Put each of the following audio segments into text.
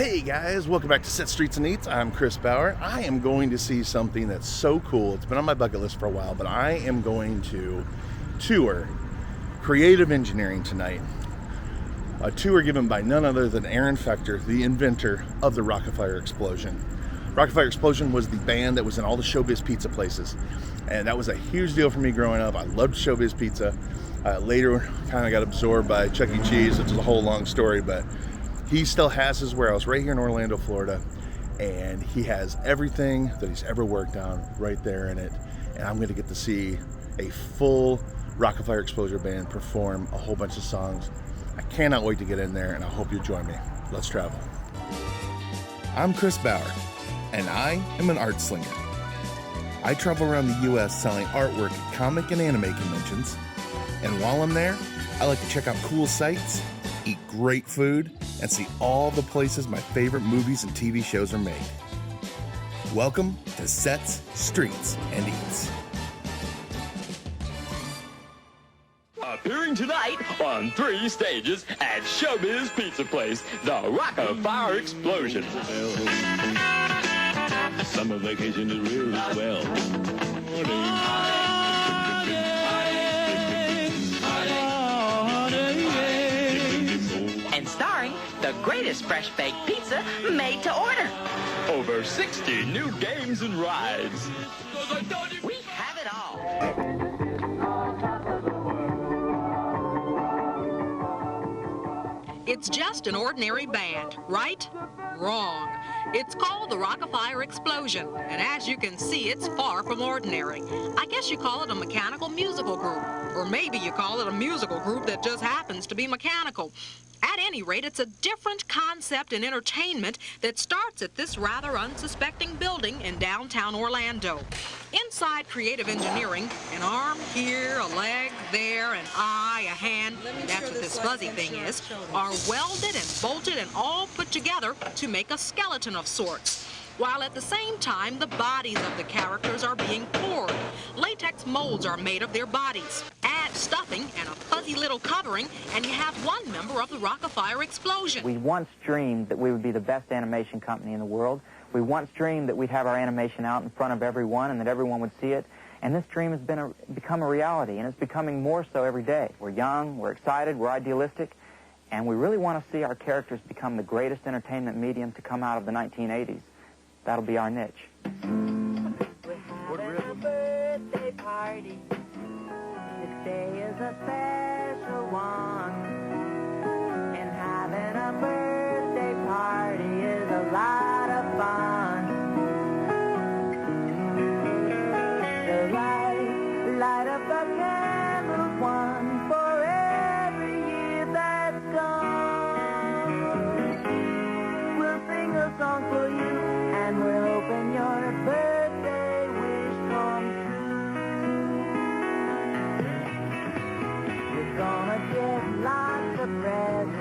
Hey guys, welcome back to Set Streets and Eats. I'm Chris Bauer. I am going to see something that's so cool. It's been on my bucket list for a while, but I am going to tour creative engineering tonight. A tour given by none other than Aaron Fechter, the inventor of the Rock-Afire Explosion. Rock-Afire Explosion was the band that was in all the Showbiz Pizza places, and that was a huge deal for me growing up. I loved Showbiz Pizza. Later, kind of got absorbed by Chuck E. Cheese, which is a whole long story, but he still has his warehouse right here in Orlando, Florida, and he has everything that he's ever worked on right there in it. And I'm going to get to see a full Rock-Afire Explosion band perform a whole bunch of songs. I cannot wait to get in there, and I hope you join me. Let's travel. I'm Chris Bauer, and I am an art slinger. I travel around the U.S. selling artwork at comic and anime conventions, and while I'm there, I like to check out cool sites, eat great food, and see all the places my favorite movies and TV shows are made. Welcome to Sets, Streets, and Eats. Appearing tonight on 3 stages at Showbiz Pizza Place, the Rock-Afire Explosion. Summer vacation is real swell. And starring the greatest fresh-baked pizza made to order. Over 60 new games and rides. We have it all. It's just an ordinary band, right? Wrong. It's called the Rock-Afire Explosion, and as you can see, it's far from ordinary. I guess you call it a mechanical musical group, or maybe you call it a musical group that just happens to be mechanical. At any rate, it's a different concept in entertainment that starts at this rather unsuspecting building in downtown Orlando. Inside creative engineering, an arm here, a leg there, an eye, a hand, that's what this fuzzy thing is, are welded and bolted and all put together to make a skeleton of sorts. While at the same time, the bodies of the characters are being poured. Latex molds are made of their bodies. Add stuffing and a fuzzy little covering, and you have one member of the Rock-Afire Explosion. We once dreamed that we would be the best animation company in the world. We once dreamed that we'd have our animation out in front of everyone and that everyone would see it. And this dream has become a reality, and it's becoming more so every day. We're young, we're excited, we're idealistic, and we really want to see our characters become the greatest entertainment medium to come out of the 1980s. That'll be our niche. We're having a birthday party. This day is a special one. And having a birthday party is a lot of fun. So light up the candles, one for every year that's gone. We'll sing a song for you. And we're hoping your birthday wish comes true. You're gonna get lots of presents.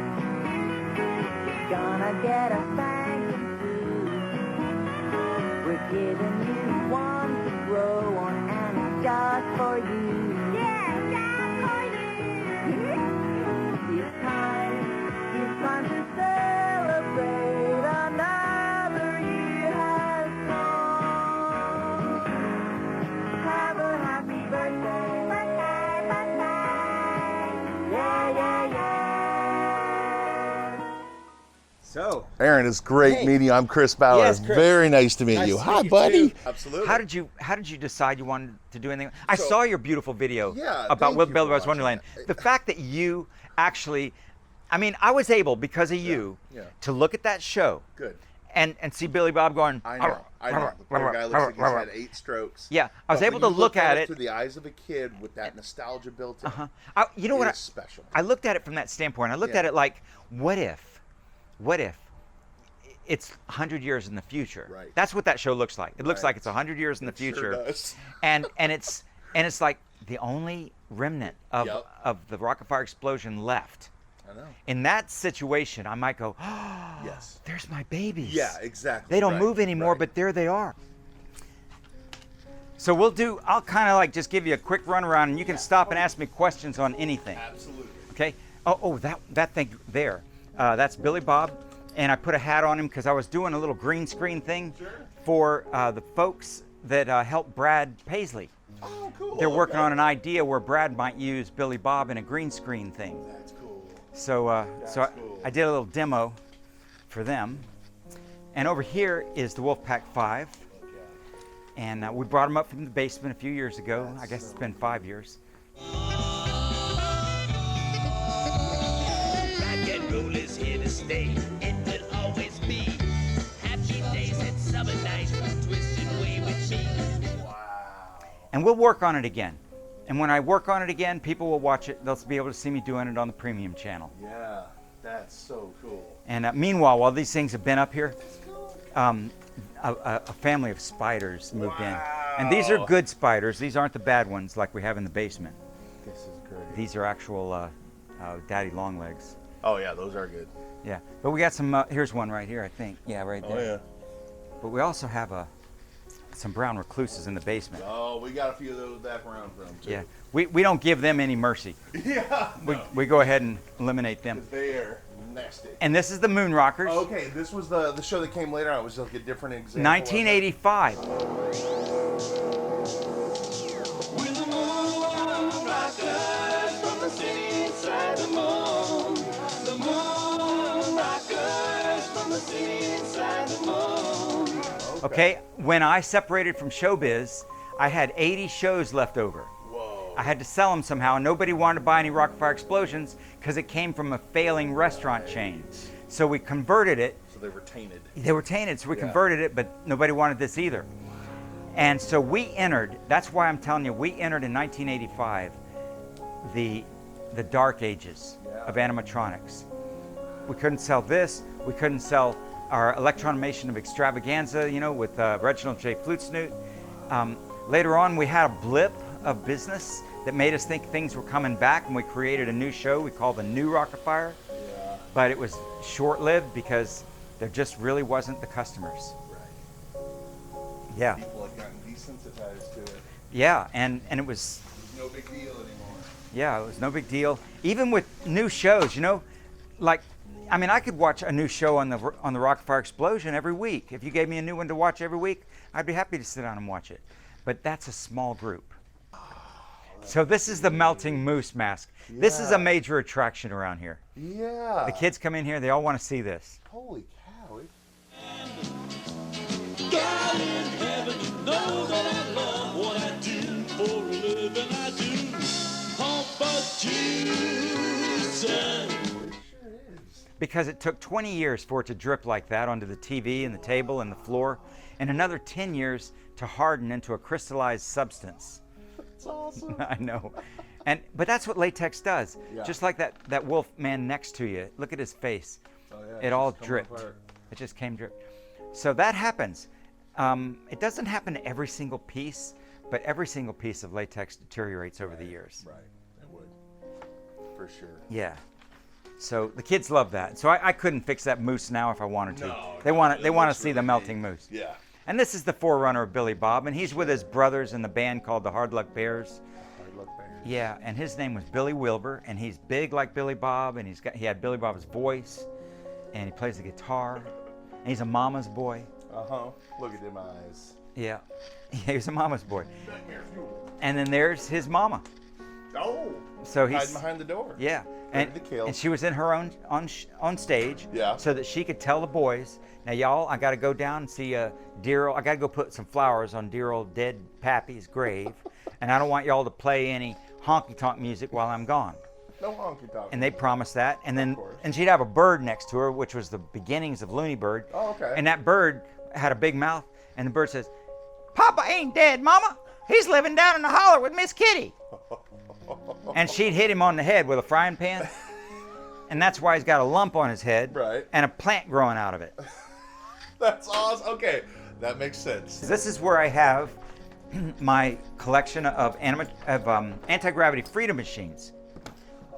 You're gonna get a thank you too. We're giving you one to grow on, and it's just for you. Yeah, just for you. It's time to celebrate another year has come. Have a happy birthday. Yeah, yeah, yeah. So, Aaron, it's great meeting you. I'm Chris Bauer. Yes, Chris. Very nice to meet you. to Hi, meet you, buddy. too. Absolutely. How did you decide you wanted to do anything? I saw your beautiful video Yeah, about thank you Billy for Bob's watching Wonderland. that. The fact that you actually, I mean, I was able because of you yeah. to look at that show Good. and see Billy Bob going. I know. The poor guy looks like he's had 8 strokes. Yeah, I was But able when to you look at it through the eyes of a kid with that nostalgia built in. You know what? It's special. I looked at it from that standpoint. I looked at it like, what if it's 100 years in the future? Right. That's what that show looks like. It looks Right. like it's 100 years in the future. Sure does. and it's like the only remnant of the Rock-Afire Explosion left. I know. In that situation, I might go, Yes. there's my babies. Yeah, exactly. They don't Right, move anymore, right. but there they are. So I'll kind of like just give you a quick run around, and you can stop and ask me questions on anything. Absolutely. Okay? Oh, that thing there, that's Billy Bob and I put a hat on him because I was doing a little green screen thing for the folks that helped Brad Paisley. Oh, cool. They're working on an idea where Brad might use Billy Bob in a green screen thing. That's cool. So, cool. I did a little demo for them. And over here is the Wolfpack 5. And we brought them up from the basement a few years ago. I guess it's been 5 years. Rock and roll is here to stay. It will always be. Happy days and summer nights. Twist and way with me. And we'll work on it again. And when I work on it again, people will watch it. They'll be able to see me doing it on the premium channel. Yeah, that's so cool. And meanwhile, while these things have been up here, a family of spiders moved in. And these are good spiders. These aren't the bad ones like we have in the basement. This is great. These are actual daddy long legs. Oh yeah, those are good. Yeah, but we got some, here's one right here, I think. Yeah, right there. Oh yeah. But we also have some brown recluses in the basement. Oh, we got a few of those back around from too. Yeah, we don't give them any mercy. Yeah. We go ahead and eliminate them. They are nasty. And this is the Moon Rockers. Okay, this was the show that came later on. It was like a different example. 1985. We're the moon rockers from the city inside the moon. The moon rockers from the city inside the moon. Okay, when I separated from Showbiz, I had 80 shows left over. Whoa. I had to sell them somehow. Nobody wanted to buy any Rock-Afire Explosions because it came from a failing restaurant chain. So we converted it. So they were tainted. They were tainted, so we converted it, but nobody wanted this either. And so we entered, that's why I'm telling you, we entered in 1985 the dark ages of animatronics. We couldn't sell this, we couldn't sell our electronimation of extravaganza, you know, with Reginald J. Flute Snoot. Later on, we had a blip of business that made us think things were coming back, and we created a new show we called the New Rock-Afire. Yeah. But it was short-lived because there just really wasn't the customers. Right. Yeah. People had gotten desensitized to it. Yeah, and it was, It was no big deal anymore. yeah, it was no big deal. Even with new shows, you know, like, I mean, I could watch a new show on the Rock-Afire Explosion every week. If you gave me a new one to watch every week, I'd be happy to sit down and watch it. But that's a small group. So this is the melting moose mask. This is a major attraction around here. Yeah. The kids come in here, they all want to see this. Holy cow. God in heaven, you know that I love what I do for a living. I do. Hump but Jesus. Because it took 20 years for it to drip like that onto the TV and the table and the floor, and another 10 years to harden into a crystallized substance. That's awesome. I know. But that's what latex does. Yeah. Just like that wolf man next to you. Look at his face. Oh, yeah, It all just come dripped. apart. It just came drip. So that happens. It doesn't happen to every single piece, but every single piece of latex deteriorates over the years. Right. It would. For sure. Yeah. So the kids love that. So I couldn't fix that moose now if I wanted to. No, they want it to looks see the really melting neat. moose. Yeah. And this is the forerunner of Billy Bob, and he's with his brothers in the band called the Hard Luck Bears. Hard Luck Bears. Yeah, and his name was Billy Wilbur, and he's big like Billy Bob, and he had Billy Bob's voice, and he plays the guitar, and he's a mama's boy. Uh-huh. Look at them eyes. Yeah, he's a mama's boy. And then there's his mama. Oh. So he's hiding behind the door. Yeah, Ready to kill. and she was in her own on stage, Yeah. so that she could tell the boys, now y'all, I got to go down and see dear old, I got to go put some flowers on dear old dead Pappy's grave, and I don't want y'all to play any honky tonk music while I'm gone. No honky tonk. And they promised that, and then course. and she'd have a bird next to her, which was the beginnings of Looney Bird. Oh, okay. And that bird had a big mouth, and the bird says, "Papa ain't dead, Mama. He's living down in the holler with Miss Kitty." And she'd hit him on the head with a frying pan, and that's why he's got a lump on his head, Right. and a plant growing out of it. That's awesome. Okay, that makes sense. This is where I have my collection of anti-gravity freedom machines.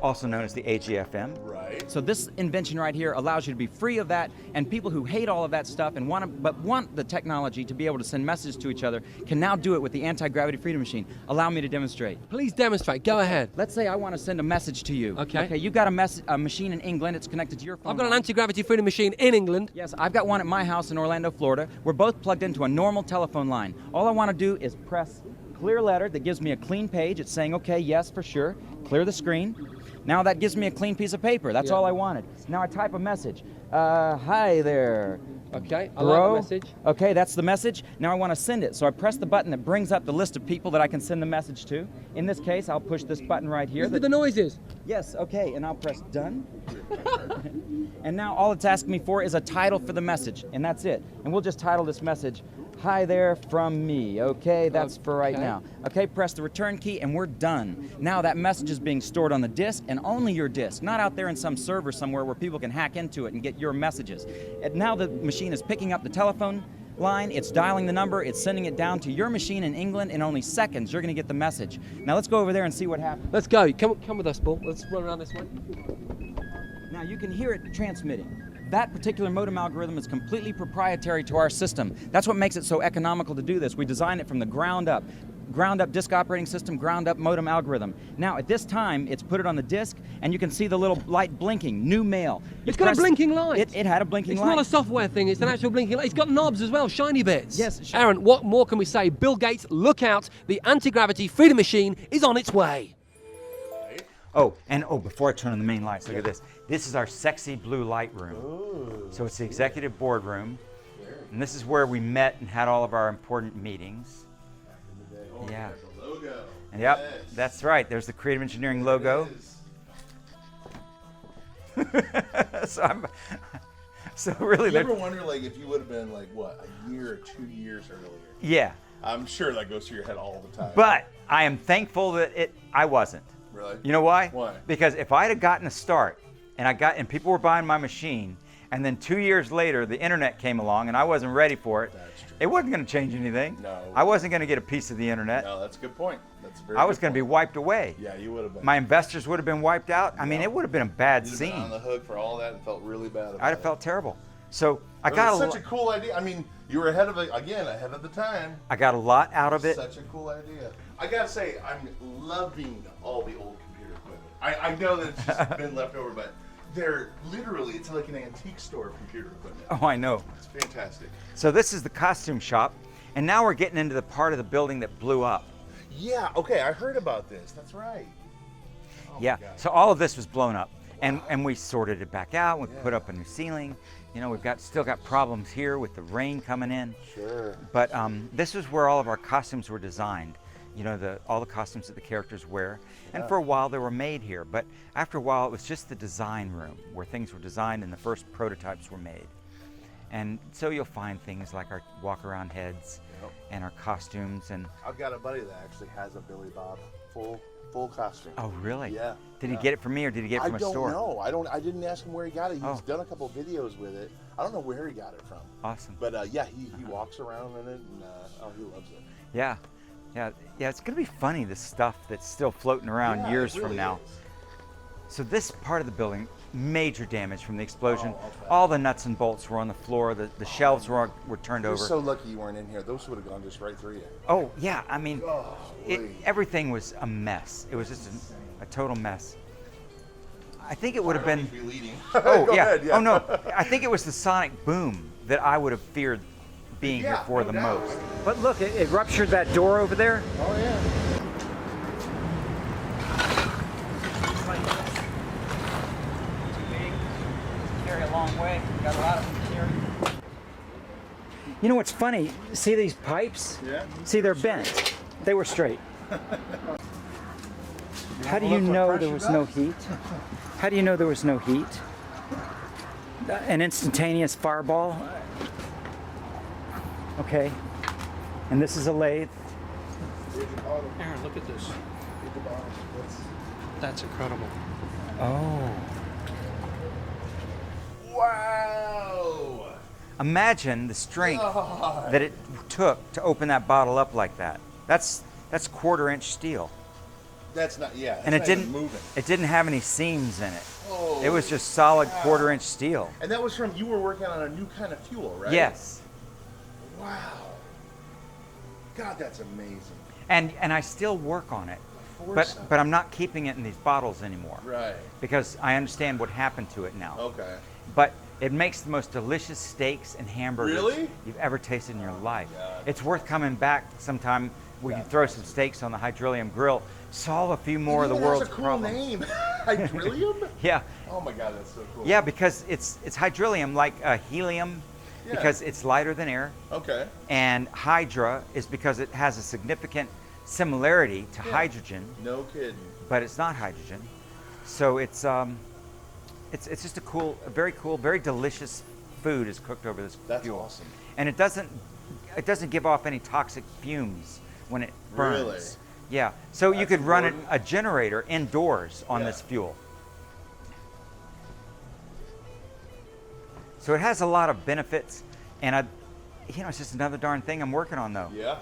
also known as the AGFM. Right. So this invention right here allows you to be free of that, and people who hate all of that stuff and want the technology to be able to send messages to each other can now do it with the anti-gravity freedom machine. Allow me to demonstrate. Please demonstrate. Go ahead. Let's say I want to send a message to you. Okay. Okay, you've got a machine in England. It's connected to your phone. I've got an line. anti-gravity freedom machine in England. Yes, I've got one at my house in Orlando, Florida. We're both plugged into a normal telephone line. All I want to do is press clear letter that gives me a clean page. It's saying, okay, yes, for sure. Clear the screen. Now that gives me a clean piece of paper. That's all I wanted. Now I type a message. Hi there. Okay, I bro. like the message. Okay, that's the message. Now I want to send it. So I press the button that brings up the list of people that I can send the message to. In this case, I'll push this button right here. Listen to the noises. Yes, okay, and I'll press done. And now all it's asking me for is a title for the message, and that's it. And we'll just title this message, Hi there from me. Okay, that's for right now. Okay, press the return key and we're done. Now that message is being stored on the disk and only your disk, not out there in some server somewhere where people can hack into it and get your messages. And now the machine is picking up the telephone line, it's dialing the number, it's sending it down to your machine in England. In only seconds, you're gonna get the message. Now let's go over there and see what happens. Let's go. Come with us, Paul. Let's run around this way. Now you can hear it transmitting. That particular modem algorithm is completely proprietary to our system. That's what makes it so economical to do this. We designed it from the ground up. Ground up disk operating system, ground up modem algorithm. Now at this time, it's put it on the disk and you can see the little light blinking, new mail. It's got a blinking light. It had a blinking light. It's not a software thing, it's an actual blinking light. It's got knobs as well, shiny bits. Yes. Aaron, what more can we say? Bill Gates, look out. The anti-gravity freedom machine is on its way. Oh, and before I turn on the main lights, look at this. This is our sexy blue light room. Ooh. So it's the executive boardroom. And this is where we met and had all of our important meetings. Yeah. The logo. And yep, that's right. There's the creative engineering logo. So really, you ever wonder, like, if you would have been like what, a year or 2 years earlier? Yeah. I'm sure that goes through your head all the time. But I am thankful that I wasn't. Really? You know why? Why? Because if I'd have gotten a start and people were buying my machine, and then 2 years later the internet came along and I wasn't ready for it, it wasn't going to change anything. No. I wasn't going to get a piece of the internet. No, that's a good point. That's a very I was good going to be point. wiped away. Yeah, you would have been. My investors would have been wiped out. I mean, it would have been a bad You'd have scene. been on the hook for all that and felt really bad about I'd have it. felt terrible. So I But got it's such a cool idea. I mean, you were ahead of the time. I got a lot out of it. Such a cool idea. I gotta say, I'm loving all the old computer equipment. I know that it's just been left over, but it's like an antique store of computer equipment. Oh, I know. It's fantastic. So this is the costume shop, and now we're getting into the part of the building that blew up. Yeah, okay, I heard about this. That's right. Oh Yeah, so all of this was blown up, and we sorted it back out. We put up a new ceiling. You know, we've still got problems here with the rain coming in. Sure. But this is where all of our costumes were designed. You know, all the costumes that the characters wear. And for a while they were made here, but after a while it was just the design room where things were designed and the first prototypes were made. And so you'll find things like our walk-around heads and our costumes. And I've got a buddy that actually has a Billy Bob full costume. oh, really? Yeah. Did he get it from me or did he get it from a store? I don't know. I didn't ask him where he got it. He's done a couple videos with it. I don't know where he got it from. Awesome. But yeah, he walks around in it, and he loves it. Yeah. Yeah, it's going to be funny, this stuff that's still floating around years from now. So this part of the building, major damage from the explosion. All the nuts and bolts were on the floor. The shelves were turned over. You're so lucky you weren't in here. Those would have gone just right through you. Oh, yeah. I mean, everything was a mess. It was just a total mess. I think it would have been... Oh, yeah. ahead, yeah. Oh, no. I think it was the sonic boom that I would have feared being here for the most. But look, it ruptured that door over there. Oh, yeah. Carry a long way. Got a lot of them to carry. You know what's funny? See these pipes? Yeah. See, they're bent. They were straight. How do you know there was no heat? How do you know there was no heat? An instantaneous fireball? Okay. And this is a lathe. Aaron, look at this. That's incredible. Oh. Wow. Imagine the strength that it took to open that bottle up like that. That's 1/4-inch steel. That's not, yeah. And it's it not even didn't moving. it didn't have any seams in it. Oh, It was just solid wow. 1/4-inch steel. And that was from, you were working on a new kind of fuel, right? Yes. Wow. God, that's amazing. And I still work on it. But I'm not keeping it in these bottles anymore. Right. Because I understand what happened to it now. Okay. But it makes the most delicious steaks and hamburgers Really? you've ever tasted in your life. God. It's worth coming back sometime. We can throw some steaks on the Hydrilium grill, solve a few more of the world's That's a cool problems. name. Hydrilium? Yeah. Oh my God, that's so cool. Yeah, because it's hydrilium like helium, Yeah. because it's lighter than air. Okay. And hydra is because it has a significant similarity to Yeah. hydrogen, No kidding. but it's not hydrogen. So it's just a very cool, very delicious food is cooked over this That's fuel. awesome. And it doesn't give off any toxic fumes when it burns. Really? Yeah. So you That's could run important. a generator indoors on Yeah. this fuel. So it has a lot of benefits, and it's just another darn thing I'm working on though. Yeah.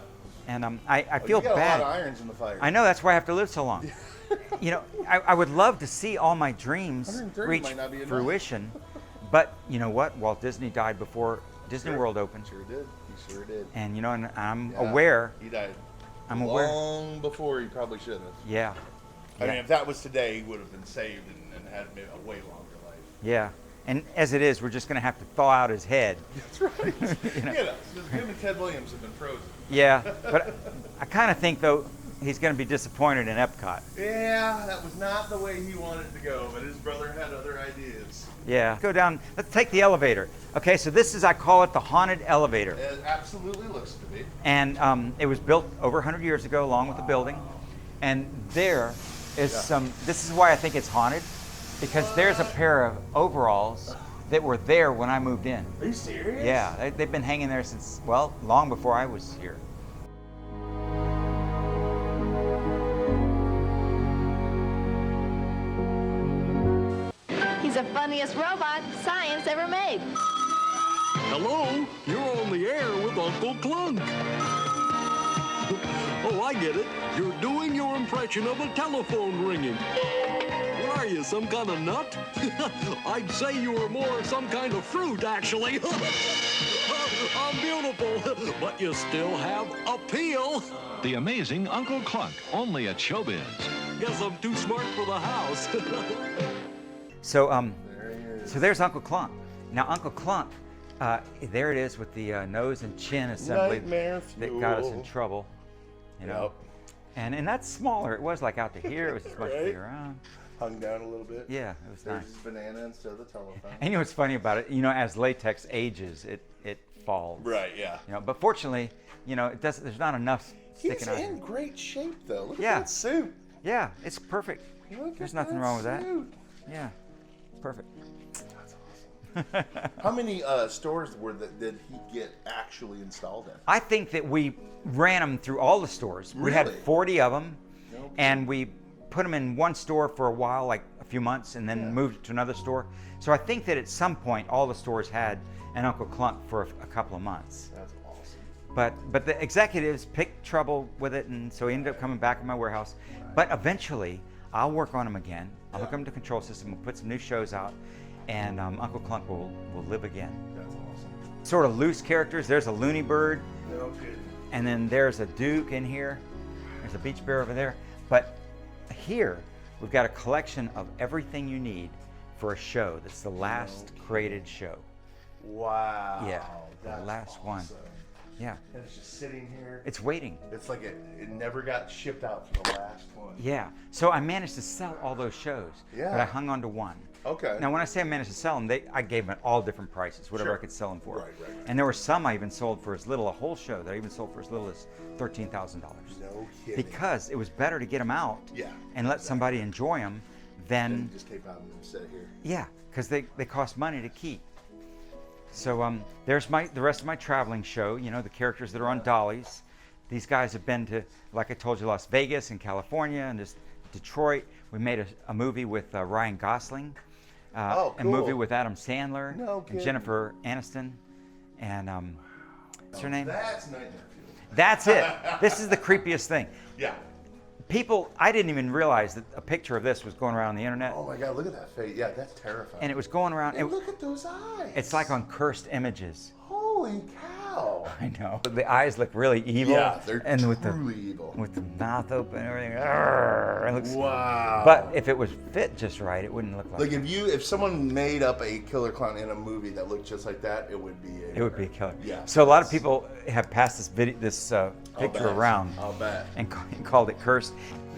And I feel you got bad. a lot of irons in the fire. I know, that's why I have to live so long. I would love to see all my dreams 130 reach might not be enough. fruition, but you know what? Walt Disney died before Disney World opened, Sure did. He sure did. and and I'm Yeah. aware. He died. I'm aware. Long before he probably should have. Yeah. I mean, if that was today, he would have been saved and had a way longer life. Yeah. And as it is, we're just going to have to thaw out his head. That's right. Him and Ted Williams have been frozen. Yeah, but I kind of think though he's going to be disappointed in Epcot. Yeah, that was not the way he wanted it to go, but his brother had other ideas. Yeah. Go down. Let's take the elevator. Okay, so this is, I call it the haunted elevator. It absolutely looks to be. And it was built over 100 years ago along with the building. And there is this is why I think it's haunted, because there's a pair of overalls that were there when I moved in. Are you serious? Yeah, they've been hanging there since, well, long before I was here. He's the funniest robot science ever made. Hello, you're on the air with Uncle Clunk. Oh, I get it. You're doing your impression of a telephone ringing. What are you, some kind of nut? I'd say you were more some kind of fruit, actually. I'm beautiful, but you still have appeal. The amazing Uncle Clunk, only at Showbiz. Guess I'm too smart for the house. So, so there's Uncle Clunk. Now, Uncle Clunk, there it is with the nose and chin assembly Nightmare that got us in fuel. trouble. You know, Yep. and that's smaller. It was like out to here. It was just much Right. bigger around. Hung down a little bit. Yeah, it was There's nice. his banana instead of the telephone. And you know what's funny about it? You know, as latex ages, it falls. Right, yeah. You know, but fortunately, you know, it doesn't. There's not enough He's sticking out. in Here. great shape, though. Look Yeah. at that suit. Yeah, it's perfect. Look There's at nothing that wrong with that. suit. Yeah, perfect. How many stores did he get actually installed in? I think that we ran them through all the stores. We had Really? 40 of them, Nope. and we put them in one store for a while, like a few months, and then moved it to another store. So I think that at some point, all the stores had an Uncle Clunk for a couple of months. That's awesome. But the executives picked trouble with it, and so he ended up coming back in my warehouse. But eventually, I'll work on them again. I'll hook them to the control system. We'll put some new shows out, and Uncle Clunk will live again. That's awesome. Sort of loose characters. There's a Looney Bird, No kidding. and then there's a Duke in here. There's a Beach Bear over there. But here, we've got a collection of everything you need for a show that's the last created show. Wow. Yeah, That's the last one. awesome. Yeah. And it's just sitting here. It's waiting. It's like it never got shipped out for the last one. Yeah. So I managed to sell all those shows. Yeah. But I hung on to one. Okay. Now, when I say I managed to sell them, I gave them at all different prices, whatever Sure. I could sell them for. Right. And there were some I even sold for as little, a whole show that I even sold for as little as $13,000. No kidding. Because it was better to get them out Yeah, and let somebody enjoy them than, And just tape out and set it here. yeah, because they cost money to keep. So there's the rest of my traveling show, you know, the characters that are on dollies. These guys have been to, like I told you, Las Vegas and California and just Detroit. We made a movie with Ryan Gosling. Oh, A cool. movie with Adam Sandler No and kidding. Jennifer Aniston. And what's her name? That's Nightmare Fuel. That's it. This is the creepiest thing. Yeah. people, I didn't even realize that a picture of this was going around the internet. Oh my God, look at that face. Yeah, that's terrifying. And it was going around. And look at those eyes. It's like on Cursed Images. Holy cow. I know. The eyes look really evil. Yeah, they're with truly evil. With the mouth open and everything. It looks, wow. But if it was fit just right, it wouldn't look like Like if someone made up a killer clown in a movie that looked just like that, it would be a killer. Yeah. So a lot of people have passed this picture around. I'll bet. And called it Cursed.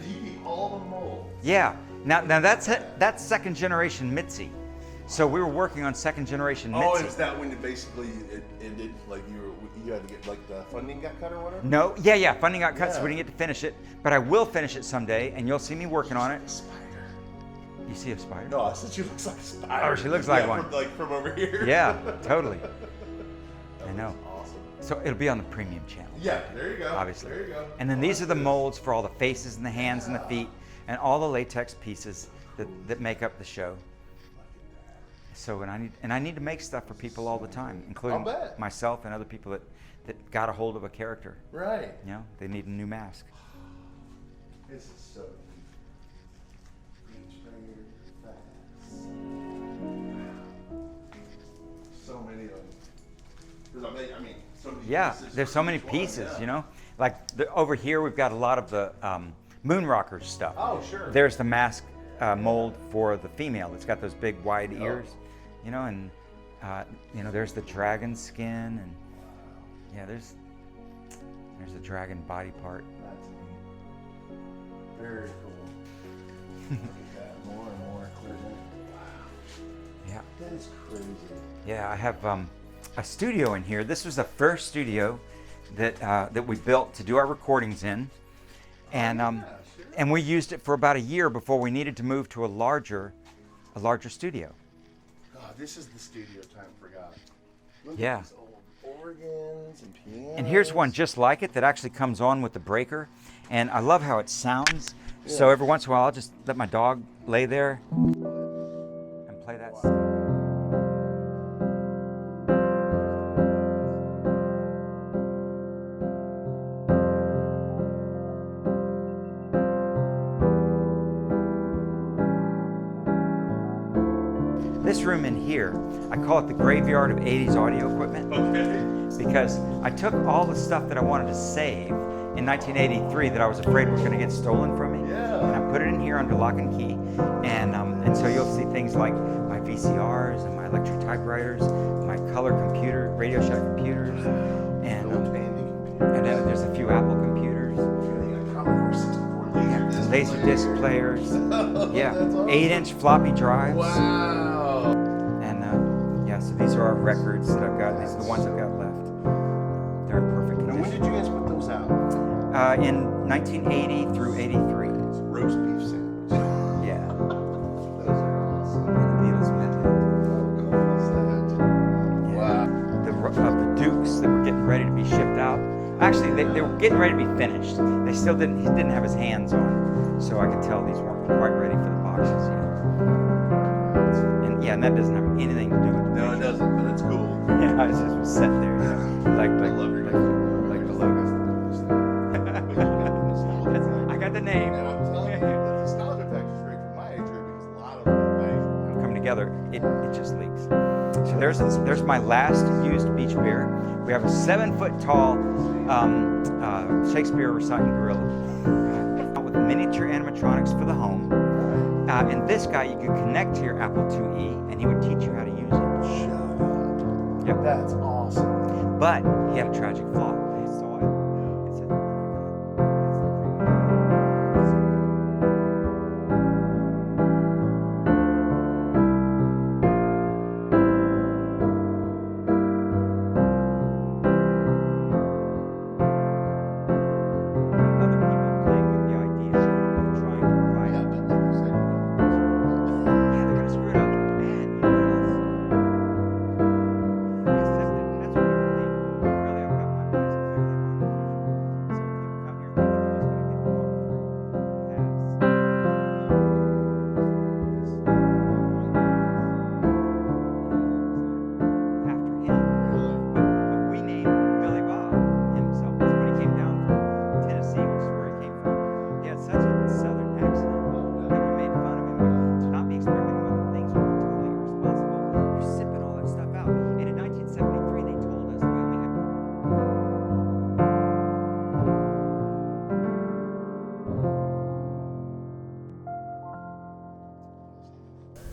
You keep all the molds. Yeah. Now that's second generation Mitzi. So we were working on second generation Mitzi. Oh, is that when it basically it ended? Like you had to get like the funding got cut or whatever? No, yeah, funding got cut, so Yeah. we didn't get to finish it. But I will finish it someday, and you'll see me working on it. Spider. You see a spider? No, I said she looks like a spider. Oh, she looks like one. From over here. Yeah, totally. I know. Awesome. So it'll be on the premium channel. Yeah, there you go. Obviously. There you go. And then these are the molds for all the faces and the hands and the feet and all the latex pieces that make up the show. So I need to make stuff for people all the time, including I'll bet. myself and other people that got a hold of a character. Right. You know, they need a new mask. This is so neat. So many of them. 'Cause I mean, so many pieces. There's so many pieces, you know. Like over here, we've got a lot of the moon rockers stuff. Oh, sure. There's the mask mold for the female. It's got those big wide ears, you know, and there's the dragon skin, and yeah, there's the dragon body part. That's neat. Very cool. Look at that. More and more equipment. Wow. Yeah. That is crazy. Yeah, I have a studio in here. This was the first studio that we built to do our recordings in, and and we used it for about a year before we needed to move to a larger studio. God, this is the studio time forgot. Look Yeah. at these old organs and pianos. And here's one just like it that actually comes on with the breaker, and I love how it sounds. So every once in a while, I'll just let my dog lay there and play that. This room in here, I call it the graveyard of 80s audio equipment. Okay. Because I took all the stuff that I wanted to save in 1983 that I was afraid was going to get stolen from me. Yeah. And I put it in here under lock and key. And so you'll see things like my VCRs and my electric typewriters, my color computer, Radio Shack computers, and then there's a few Apple computers. Laser disc players. Yeah. 8-inch floppy drives. Wow. And so these are our records that I've got. These are the ones I've got left. They're in perfect condition. And when did you guys put those out? In 1980 through 83. It's a roast beef sandwich. Yeah. Those are awesome. And the Beatles medley. How cool is that? Wow. Of the Dukes that were getting ready to be shipped out. Actually, they were getting ready to be finished. They still didn't have his hands on, so I could tell these weren't quite ready for the boxes yet. And that doesn't have anything to do with the No, it picture. doesn't, but it's cool. Yeah, it's just set there, you know, like the logo. I got the name. And I'm telling you, the nostalgia factor is great for my age group because a lot of them Come together, it just leaks. So there's my last used beach bear. We have a 7-foot-tall Shakespeare reciting gorilla with miniature animatronics for the home. And this guy you could connect to your Apple IIe, and he would teach you how to use it. Shut up. Yep. That's awesome. But he had a tragic flaw. They saw it. and said, "Oh my God, that's the creepy." Other people playing with the idea of trying to provide. Yeah, but like you said, Yeah, they're gonna screw it up. Man, you know what else? Accept it. That's what people think. Really, I've got my eyes clearly on the future.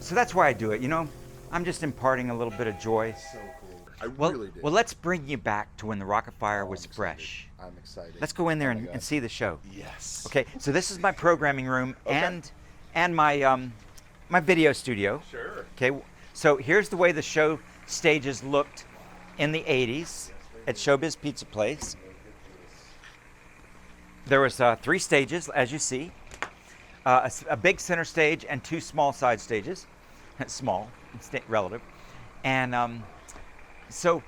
So that's why I do it. You know, I'm just imparting a little bit of joy. So cool. I Well, really did. well, let's bring you back to when the Rock-Afire was fresh. I'm excited. Let's go in there Oh my and God. see the show. Yes. Okay, so this is my programming room Okay. and my my video studio. Sure. Okay, so here's the way the show stages looked in the 80s at Showbiz Pizza Place. There was 3 stages, as you see. A big center stage and 2 small side stages. Small, relative. And so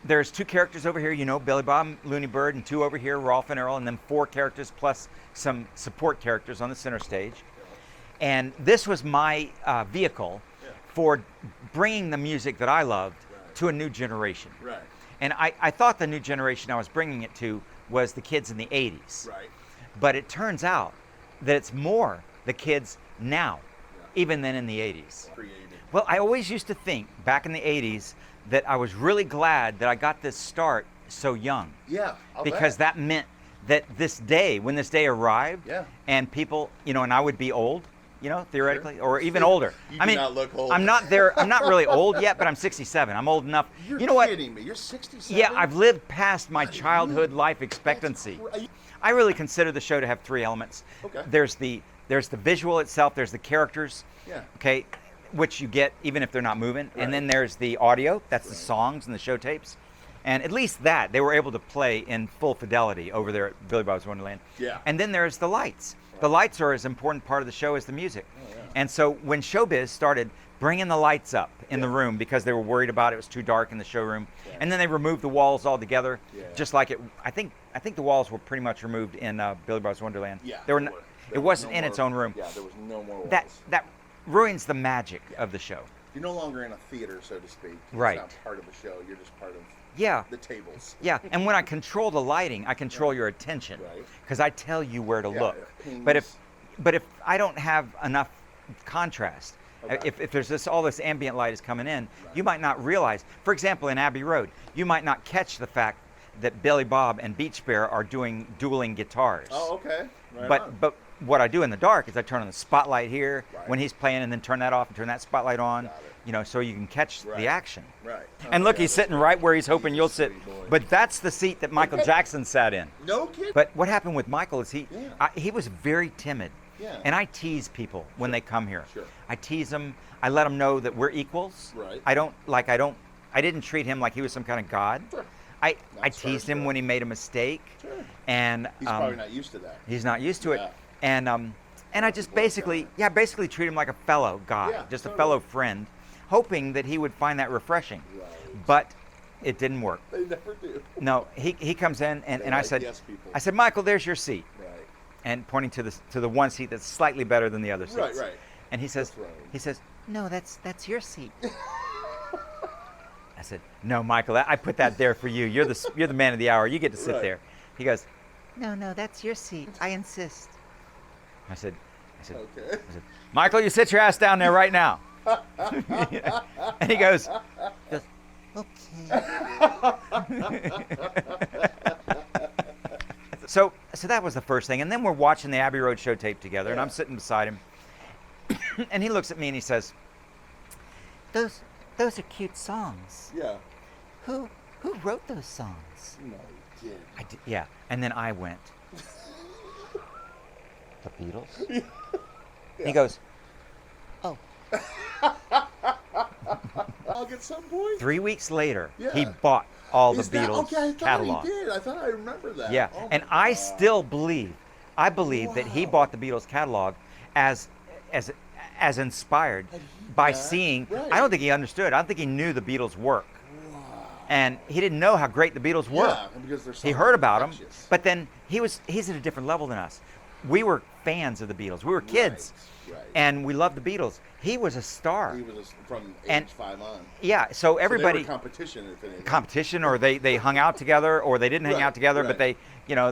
there's 2 characters over here, you know, Billy Bob, Looney Bird, and 2 over here, Rolf and Earl, and then 4 characters plus some support characters on the center stage. And this was my vehicle for bringing the music that I loved to a new generation. Right. And I thought the new generation I was bringing it to was the kids in the 80s. Right. But it turns out that it's more the kids now, even than in the 80s. Well, I always used to think back in the 80s that I was really glad that I got this start so young. Yeah. I'll Because bet. that meant that this day, when this day arrived, Yeah. and people, you know, and I would be old, you know, theoretically, or even You older. do I mean, not look old. I'm not there. I'm not really old yet, but I'm 67. I'm old enough. You're you know what? kidding me. You're 67? Yeah, I've lived past my childhood life expectancy. I really consider the show to have 3 elements. Okay. There's the visual itself. There's the characters. Yeah. Okay, which you get even if they're not moving. And then there's the audio. That's the songs and the show tapes. And at least that they were able to play in full fidelity over there at Billy Bob's Wonderland. Yeah. And then there's the lights. The lights are as important part of the show as the music. And so when Showbiz started bringing the lights up in the room because they were worried about it was too dark in the showroom, and then they removed the walls altogether, just like it. I think the walls were pretty much removed in Billy Bob's Wonderland. Yeah. They were. There It was wasn't no in more- its own room. Yeah, there was no more walls. That ruins the magic of the show. You're no longer in a theater, so to speak. Right. It's not part of a show. You're just part of Yeah. the tables. Yeah, and when I control the lighting, I control your attention because I tell you where to Yeah, look. pings. But if I don't have enough contrast, Okay. if there's all this ambient light is coming in, you might not realize. For example, in Abbey Road, you might not catch the fact that Billy Bob and Beach Bear are doing dueling guitars. Oh, okay. Right on. But what I do in the dark is I turn on the spotlight here when he's playing, and then turn that off and turn that spotlight on. You know, so you can catch the action. Right. And look, he's sitting right where he's hoping you'll sit. But that's the seat that Michael Jackson sat in. No kidding. But what happened with Michael is he was very timid. Yeah. And I tease people when they come here. Sure. I tease them. I let them know that we're equals. Right. I didn't treat him like he was some kind of god. Sure. I teased him when he made a mistake. Sure. And He's probably not used to that. he's not used to it. Yeah. And I just basically treat him like a fellow guy, Yeah, just totally. a fellow friend, hoping that he would find that refreshing. Right. But it didn't work. They never do. No, he comes in and I like said, yes people. I said, Michael, there's your seat. Right. And pointing to the one seat that's slightly better than the other seats. Right. And he says, That's right. no, that's your seat. I said, no, Michael, I put that there for you. You're the man of the hour. You get to sit Right. there. He goes, No, that's your seat. I insist. I said, Okay. Michael, you sit your ass down there right now. And he goes, Okay. So that was the first thing. And then we're watching the Abbey Road show tape together, and I'm sitting beside him. And he looks at me and he says, Those are cute songs. Yeah. Who wrote those songs? No, he did. I did, yeah. And then I went, the Beatles? He goes, Oh. I'll get some point. 3 weeks later, Yeah. he bought all Is the that- Beatles okay, I thought catalog. he did. I thought I remember that. Yeah, Oh and my I God. still believe that he bought the Beatles catalog as inspired by seeing. Right. I don't think he understood. I don't think he knew the Beatles' work, and he didn't know how great the Beatles were. Yeah, because they're so He heard about them, infectious. but then he's at a different level than us. We were fans of the Beatles. We were kids, Right. and we loved the Beatles. He was a star. He was from age And- 5 on. Yeah, so everybody So they were competition, if anything. competition, or they hung out together, or they didn't hang Right, out together, right. but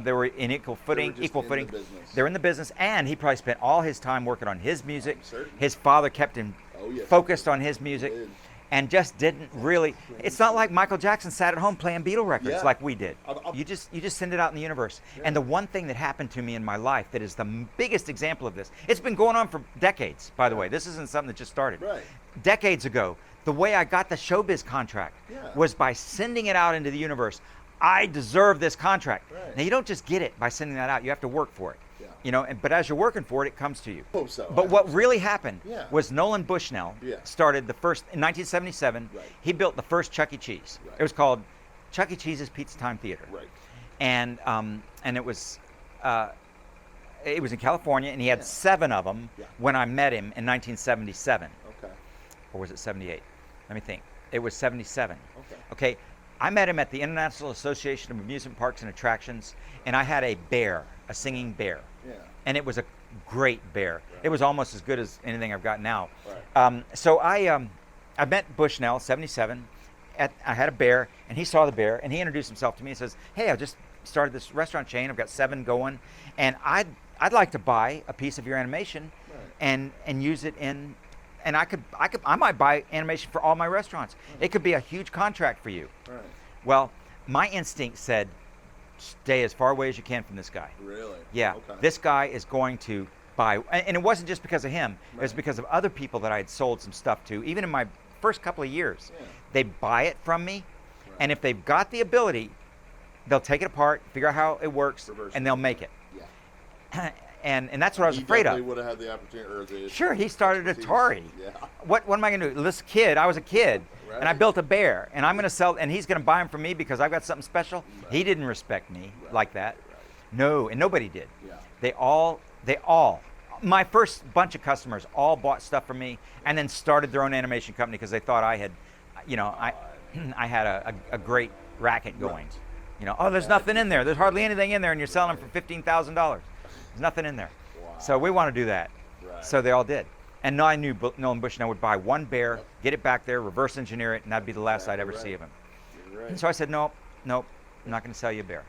they were in equal footing. just Equal in the footing. business. They're in the business, and he probably spent all his time working on his music. certain. His father kept him Oh, yes. focused on his music, He did. and just didn't really. It's not like Michael Jackson sat at home playing Beatle records Yeah. like we did. You just send it out in the universe. And the one thing that happened to me in my life that is the biggest example of this, it's been going on for decades, by the way. This isn't something that just started. Right. Decades ago, the way I got the Showbiz contract was by sending it out into the universe. I deserve this contract. Right. Now, you don't just get it by sending that out. You have to work for it. Yeah. You know, but as you're working for it, it comes to you. Hope so. But what really happened Yeah. was Nolan Bushnell Yeah. started the first, in 1977, Right. he built the first Chuck E. Cheese. Right. It was called Chuck E. Cheese's Pizza Time Theater. Right. And it was in California, and he had 7 of them when I met him in 1977. Okay. Or was it 78? Let me think. It was 77. Okay. Okay. I met him at the International Association of Amusement Parks and Attractions, and I had a bear, a singing bear. Yeah. And it was a great bear. Right. It was almost as good as anything I've got now. Right. So I met Bushnell, 77. I had a bear, and he saw the bear, and he introduced himself to me and says, "Hey, I just started this restaurant chain. I've got 7 going, and I'd like to buy a piece of your animation, and use it in." And I might buy animation for all my restaurants. It could be a huge contract for you. Right. Well, my instinct said, stay as far away as you can from this guy. Really? Yeah. Okay. This guy is going to buy, and it wasn't just because of him. It was because of other people that I had sold some stuff to, even in my first couple of years. Yeah. They buy it from me, and if they've got the ability, they'll take it apart, figure out how it works, Reverse and they'll make it. Yeah. And that's what I was afraid of. He would have had the opportunity. Or the Sure, he started Atari. Yeah. What am I going to do? This kid, I was a kid, and I Right. built a bear, and I'm going to sell, and he's going to buy him from me because I've got something special. Right. He didn't respect me Right. like that. Right. No, and nobody did. Yeah. They all, my first bunch of customers all bought stuff from me, and then started their own animation company because they thought I had, I had a great racket going. Right. You know, oh, there's nothing in there. There's hardly anything in there, and you're selling them for $15,000. There's nothing in there. Wow. So we want to do that. Right. So they all did. And now I knew Nolan Bushnell would buy one bear, get it back there, reverse engineer it, and that'd be the last I'd ever see of him. You're right. And so I said, nope, I'm not going to sell you a bear.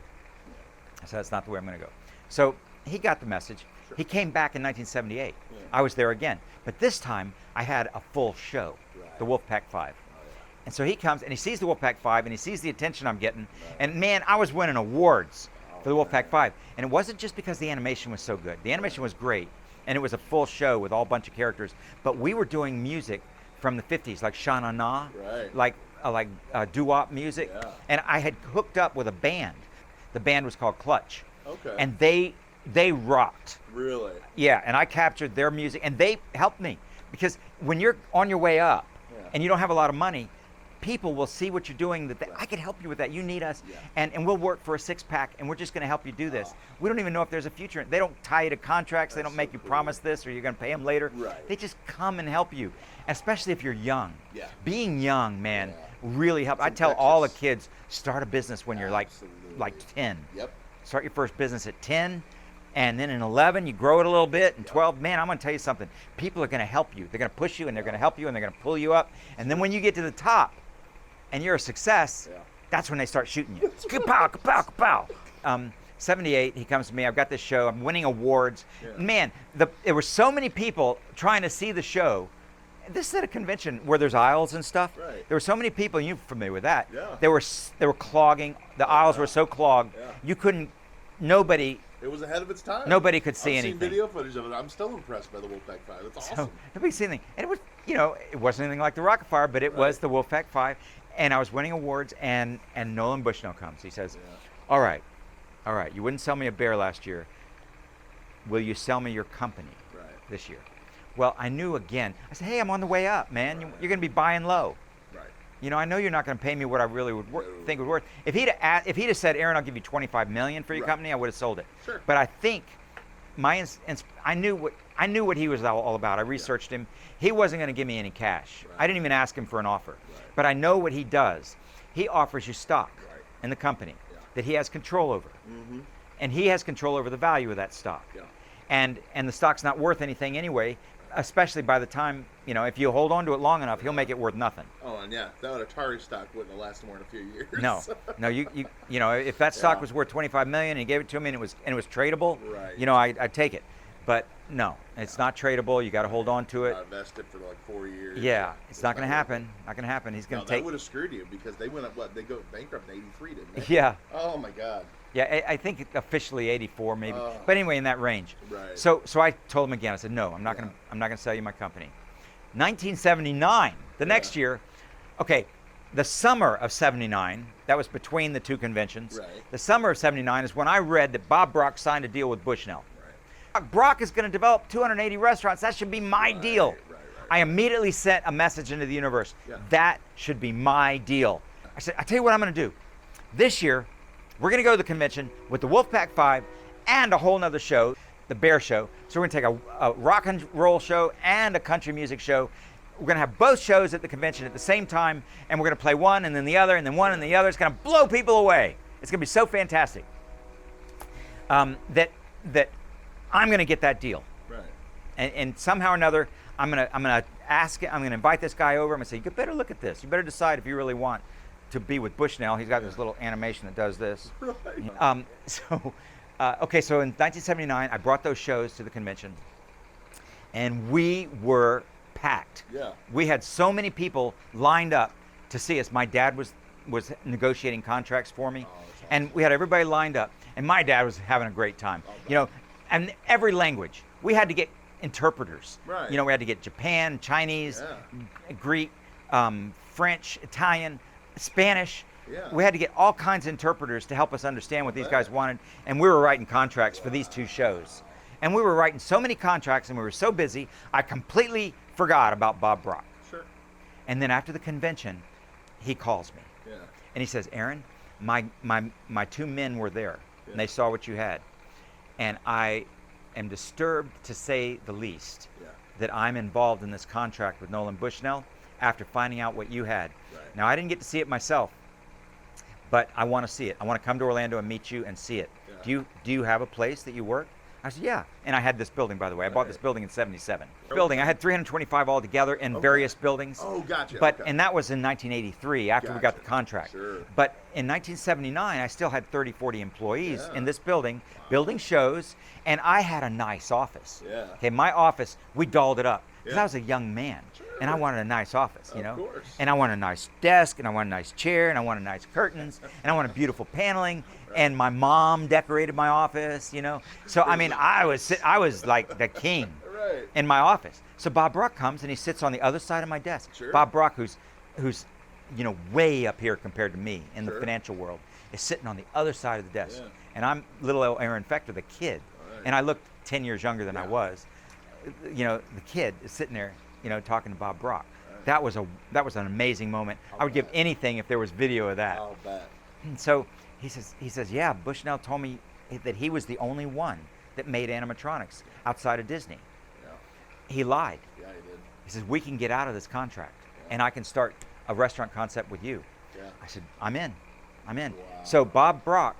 I said, that's not the way I'm going to go. So he got the message. Sure. He came back in 1978. Yeah. I was there again. But this time, I had a full show, Right. the Wolfpack 5. And so he comes, and he sees the Wolfpack 5, and he sees the attention I'm getting. And man, I was winning awards for the Wolfpack 5. And it wasn't just because the animation was so good. The animation was great, and it was a full show with all bunch of characters. But we were doing music from the 50s, like Sha Na Na, Right. like doo-wop music. Yeah. And I had hooked up with a band. The band was called Clutch. Okay. And they rocked. Really? Yeah, and I captured their music, and they helped me. Because when you're on your way up, and you don't have a lot of money, people will see what you're doing, that I can help you with that. You need us, and we'll work for a 6-pack, and we're just going to help you do this. We don't even know if there's a future. They don't tie you to contracts. They don't make you promise this, or you're going to pay them later. Right. They just come and help you, especially if you're young. Yeah. Being young, man, Yeah. really helps. I It's tell all the infectious. kids, start a business when you're like Absolutely. 10. Yep. Start your first business at 10, and then in 11 you grow it a little bit, and 12, man, I'm going to tell you something. People are going to help you. They're going to push you, and they're going to help you, and they're going to pull you up. And then when you get to the top, and you're a success, that's when they start shooting you. Kapow, kapow, kapow. 78, he comes to me. I've got this show. I'm winning awards. Yeah. Man, there were so many people trying to see the show. This is at a convention where there's aisles and stuff. Right. There were so many people. You're familiar with that. Yeah. They were clogging. The aisles were so clogged. Yeah. You couldn't. Nobody. It was ahead of its time. Nobody could see I've anything. seen video footage of it. I'm still impressed by the Wolfpack 5. It's awesome. So nobody seen anything. And it was, it wasn't anything like the Rock-Afire, but it was the Wolfpack 5. And I was winning awards, and Nolan Bushnell comes. He says, all right, you wouldn't sell me a bear last year. Will you sell me your company this year? Well, I knew again. I said, hey, I'm on the way up, man. You're going to be buying low. Right. I know you're not going to pay me what I really would think would worth. If he'd have said, Aaron, I'll give you $25 million for your company, I would have sold it. Sure. But I think I knew what he was all about. I researched him. He wasn't going to give me any cash. Right. I didn't even ask him for an offer. But I know what he does. He offers you stock in the company that he has control over. Mm-hmm. And he has control over the value of that stock. Yeah. And the stock's not worth anything anyway, especially by the time, if you hold on to it long enough, he'll make it worth nothing. Oh, and that Atari stock wouldn't have lasted more than a few years. No, if that stock was worth $25 million and he gave it to me and it was tradable, Right. I'd take it. But no, it's not tradable. You got to hold on to it. Vested for like 4 years. Yeah, it's not going to happen. Not going to happen. He's going to take. That would have screwed you because they went up. What, they go bankrupt in '83, didn't they? Yeah. Oh my God. Yeah, I think officially '84 maybe, but anyway, in that range. Right. So I told him again. I said, no, I'm not gonna sell you my company. 1979, the next year. Okay, the summer of '79. That was between the two conventions. Right. The summer of '79 is when I read that Bob Brock signed a deal with Bushnell. Brock is going to develop 280 restaurants. That should be my deal. I immediately sent a message into the universe. That should be my deal. I said, I tell you what I'm going to do. This year, we're going to go to the convention with the Wolfpack 5 and a whole nother show, the Bear Show. So we're going to take a rock and roll show and a country music show. We're going to have both shows at the convention at the same time, and we're going to play one and then the other and then one and the other. It's going to blow people away. It's going to be so fantastic that I'm going to get that deal. Right. And somehow or another, I'm going to ask it. I'm going to invite this guy over. I'm going to say, you better look at this. You better decide if you really want to be with Bushnell. He's got this little animation that does this. Right. Okay, so in 1979, I brought those shows to the convention, and we were packed. Yeah. We had so many people lined up to see us. My dad was negotiating contracts for me, and we had everybody lined up. And my dad was having a great time. You know, and every language. We had to get interpreters. Right. You know, we had to get Japan, Chinese, Greek, French, Italian, Spanish. Yeah. We had to get all kinds of interpreters to help us understand what these guys wanted. And we were writing contracts for these two shows. And we were writing so many contracts and we were so busy, I completely forgot about Bob Brock. Sure. And then after the convention, he calls me. Yeah. And he says, Aaron, my two men were there, and they saw what you had. And I am disturbed, to say the least, that I'm involved in this contract with Nolan Bushnell after finding out what you had. Right. Now, I didn't get to see it myself, but I want to see it. I want to come to Orlando and meet you and see it. Yeah. Do you have a place that you work? I said, yeah. And I had this building, by the way. I bought this building in '77. Building, I had 325 altogether in various buildings. Oh, gotcha. But and that was in 1983 after we got the contract. Sure. But in 1979, I still had 30, 40 employees in this building, building shows, and I had a nice office. Yeah. Okay, my office, we dolled it up because Yeah. I was a young man, and I wanted a nice office, you know. Of course. And I wanted a nice desk, and I wanted a nice chair, and I wanted nice curtains, and I wanted beautiful paneling. And my mom decorated my office, you know. So I mean, I was like the king Right. in my office. So Bob Brock comes and he sits on the other side of my desk. Sure. Bob Brock, who's you know, way up here compared to me in the Sure. financial world, is sitting on the other side of the desk. Yeah. And I'm little old Aaron Fechter, the kid, Right. and I looked 10 years younger than I was. You know, the kid is sitting there, you know, talking to Bob Brock. Right. That was an amazing moment. I would give anything if there was video of that. I'll bet. And so he says, yeah, Bushnell told me that he was the only one that made animatronics outside of Disney. Yeah. He lied. Yeah, he did. He says, we can get out of this contract and I can start a restaurant concept with you. Yeah. I said, I'm in. Wow. So Bob Brock,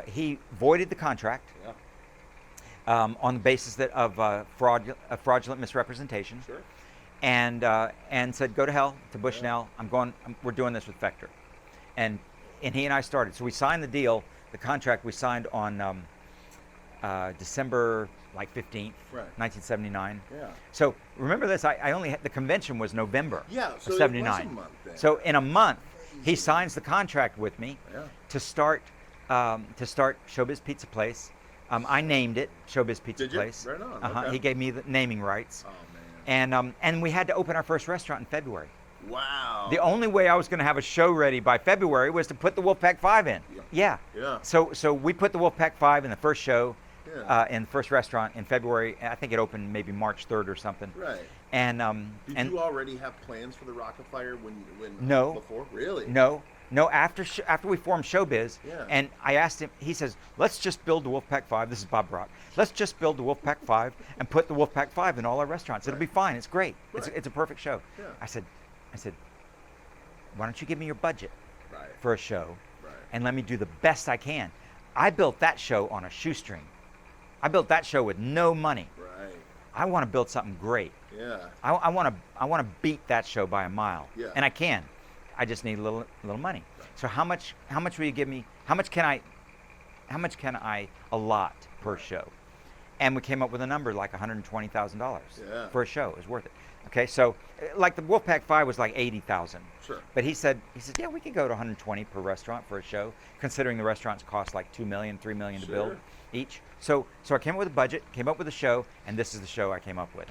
he voided the contract Yeah. on the basis of fraudulent misrepresentation. Sure. And said, go to hell to Bushnell. We're doing this with Fechter. And he and I started. So we signed the deal, the contract we signed on December like 15th, Right. 1979. Yeah. So remember this, I only had, the convention was November Yeah, so of it 79. was a month then. So in a month, he signs the contract with me Yeah. to start Showbiz Pizza Place. I named it Showbiz Pizza Did you? Place. Right on, Uh-huh. okay. He gave me the naming rights. Oh man. And we had to open our first restaurant in February. Wow. The only way I was going to have a show ready by February was to put the Wolfpack 5 in. Yeah. Yeah. So we put the Wolfpack 5 in the first show, Yeah. in the first restaurant in February. I think it opened maybe March 3rd or something. Right. And Did you already have plans for the Rock-Afire when No. before? Really? No. After we formed Showbiz, Yeah. and I asked him, he says, let's just build the Wolfpack 5. This is Bob Brock. Let's just build the Wolfpack 5 and put the Wolfpack 5 in all our restaurants. It'll be fine. It's great. Right. It's a perfect show. Yeah. I said, why don't you give me your budget Right. for a show Right. and let me do the best I can. I built that show on a shoestring. I built that show with no money. Right. I want to build something great. Yeah. I want to beat that show by a mile. Yeah. And I can. I just need a little money. So how much will you give me? How much can I allot per show? And we came up with a number like $120,000 Yeah. for a show. It was worth it. Okay, so like the Wolfpack 5 was like 80,000. Sure. But he said, yeah, we could go to 120 per restaurant for a show, considering the restaurants cost like $2 million, $3 million to build each. So I came up with a budget, came up with a show, and this is the show I came up with.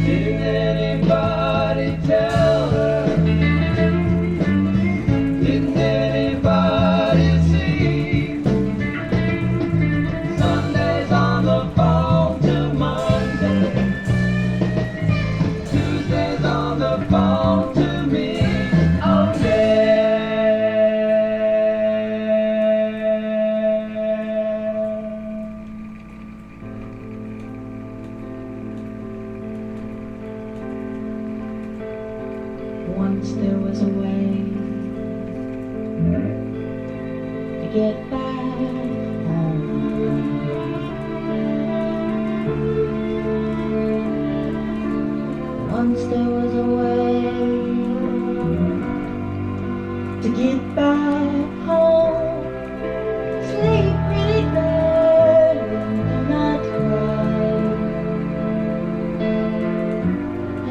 Did anybody tell her? Once there was a way to get back home. Once there was a way to get back home. Sleep really good and do not cry.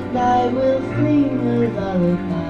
And I will sing a lullaby.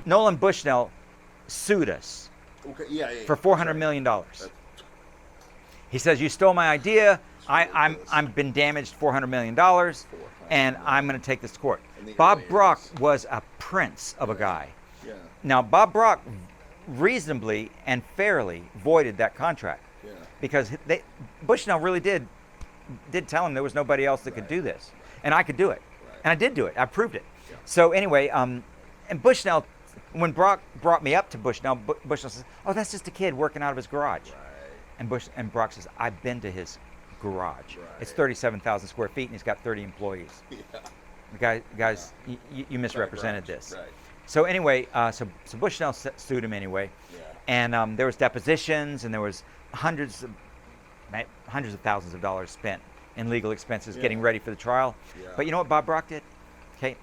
Nolan Bushnell sued us for $400 million. He says, you stole my idea, I'm been damaged $400 million, and I'm going to take this to court. Bob Brock was a prince of a guy. Now, Bob Brock reasonably and fairly voided that contract because Bushnell really did did tell him there was nobody else that could do this, and I could do it, and I did do it. I proved it. So anyway, and Bushnell, when Brock brought me up to Bushnell, Bushnell says, "Oh, that's just a kid working out of his garage," and Brock says, "I've been to his garage. It's 37,000 square feet, and he's got 30 employees." Guys, you misrepresented this. So anyway, so Bushnell sued him anyway, and there was depositions, and there was hundreds of thousands of dollars spent in legal expenses getting ready for the trial. But you know what Bob Brock did? Okay,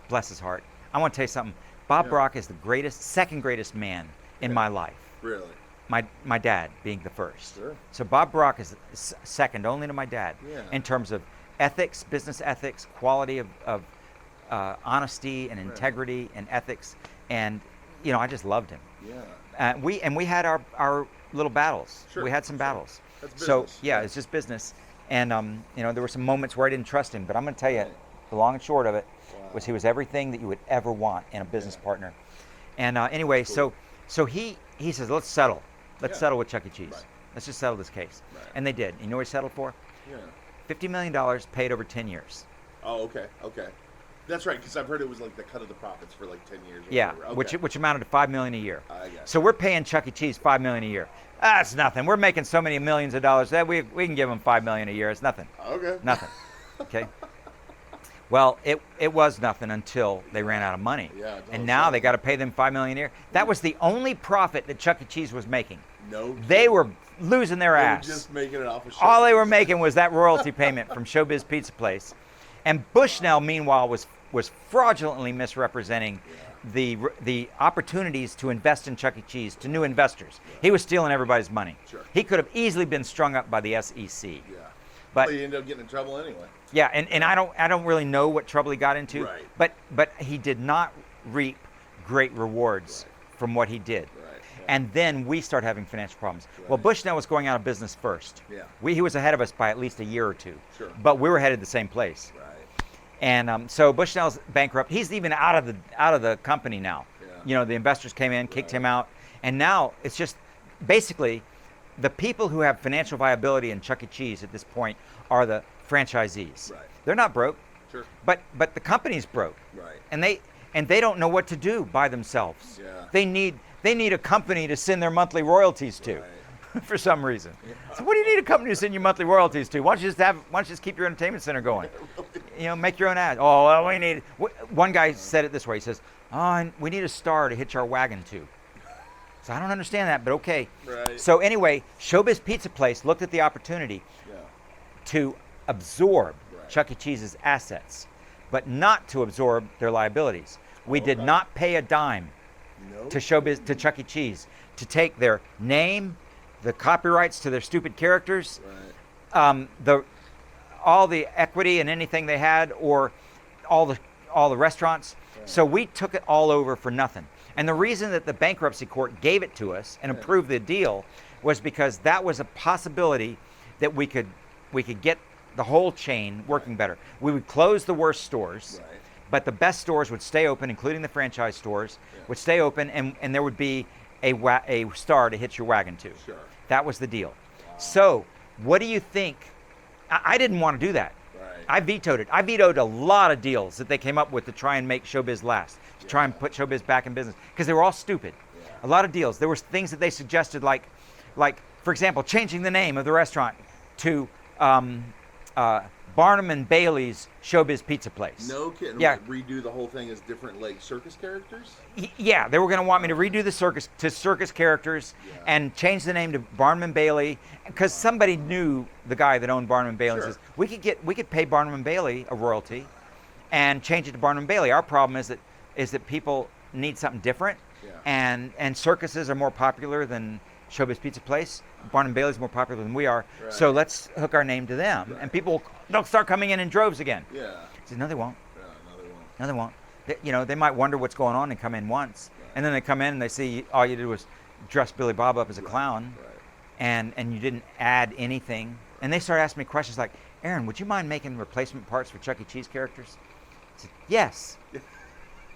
bless his heart. I want to tell you something. Bob Brock is the second greatest man in my life. Really? My dad being the first. Sure. So Bob Brock is second only to my dad in terms of ethics, business ethics, quality of honesty and integrity and ethics, and I just loved him. Yeah. We had our little battles. Sure. We had some battles. That's so business. it's just business, and there were some moments where I didn't trust him, but I'm going to tell you, the long and short of it was he was everything that you would ever want in a business partner. And anyway, cool. so he says, let's settle. Let's settle with Chuck E. Cheese. Right. Let's just settle this case. Right. And they did. You know what he settled for? Yeah. $50 million paid over 10 years. Oh, okay. That's right, because I've heard it was like the cut of the profits for like 10 years. Yeah, Okay. which amounted to $5 million a year. I guess. So we're paying Chuck E. Cheese $5 million a year. That's nothing. We're making so many millions of dollars that we can give them $5 million a year. It's nothing. Okay. Nothing. Okay. Well, it was nothing until they ran out of money. Yeah. And now they got to pay them $5 million a year. That was the only profit that Chuck E. Cheese was making. No. They were losing their They were ass. just making it off of All they were making was that royalty payment from Showbiz Pizza Place. And Bushnell, meanwhile, was fraudulently misrepresenting the opportunities to invest in Chuck E. Cheese to new investors. He was stealing everybody's money. Sure. He could have easily been strung up by the SEC. Yeah. But he ended up getting in trouble anyway. Yeah, and I don't really know what trouble he got into. Right. But he did not reap great rewards from what he did. Right. And then we start having financial problems. Right. Well, Bushnell was going out of business first. Yeah. He was ahead of us by at least a year or two. Sure. But we were headed the same place. Right. And so Bushnell's bankrupt. He's even out of the company now. Yeah. The investors came in, kicked him out, and now it's just basically the people who have financial viability in Chuck E. Cheese at this point are the franchisees. Right. They're not broke. Sure. But the company's broke. Right. And they don't know what to do by themselves. Yeah. They need a company to send their monthly royalties to. Right. For some reason. So what do you need a company to send your monthly royalties to? Why don't you just keep your entertainment center going? Make your own ad. Oh, well, we need. One guy said it this way. He says, "Oh, we need a star to hitch our wagon to." So I don't understand that, but okay. Right. So anyway, Showbiz Pizza Place looked at the opportunity to absorb Chuck E. Cheese's assets, but not to absorb their liabilities. We did not pay a dime to Chuck E. Cheese to take their name, the copyrights to their stupid characters, all the equity and anything they had, or all the restaurants. Right. So we took it all over for nothing. And the reason that the bankruptcy court gave it to us and approved the deal was because that was a possibility that we could get the whole chain working better. We would close the worst stores, but the best stores would stay open, including the franchise stores, would stay open, and there would be a star to hitch your wagon to. Sure. That was the deal. Wow. So what do you think? I didn't want to do that. Right. I vetoed it. I vetoed a lot of deals that they came up with to try and make Showbiz last, to try and put Showbiz back in business, because they were all stupid. Yeah. A lot of deals. There were things that they suggested, like for example, changing the name of the restaurant to Barnum and Bailey's Showbiz Pizza Place. No kidding. Yeah. Redo the whole thing as different like circus characters? Yeah, they were going to want me to redo the circus to circus characters and change the name to Barnum and Bailey, because somebody knew the guy that owned Barnum and Bailey. Sure. Says we could pay Barnum and Bailey a royalty and change it to Barnum and Bailey. Our problem is that people need something different, and circuses are more popular than Showbiz Pizza Place. Barnum and Bailey's more popular than we are, so let's hook our name to them, and they'll start coming in droves again. Yeah. I said, no, they won't. Yeah, no, they won't. No, they won't. They might wonder what's going on and come in once, and then they come in and they see all you did was dress Billy Bob up as a clown, and you didn't add anything. And they start asking me questions like, Aaron, would you mind making replacement parts for Chuck E. Cheese characters? I said, yes.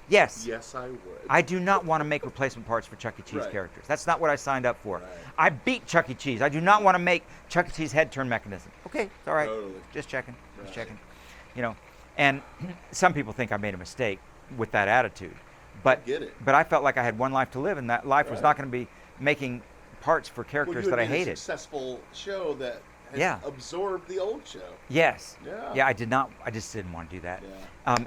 Yes. Yes, I would. I do not want to make replacement parts for Chuck E. Cheese characters. That's not what I signed up for. I beat Chuck E. Cheese. I do not want to make Chuck E. Cheese head turn mechanism. Okay, it's all right. Totally. Just checking. Just checking. You know, and some people think I made a mistake with that attitude. But get it. But I felt like I had one life to live, and that life was not going to be making parts for characters that I hated. A successful show that has Yeah. absorbed the old show. Yes. Yeah. Yeah, I just didn't want to do that.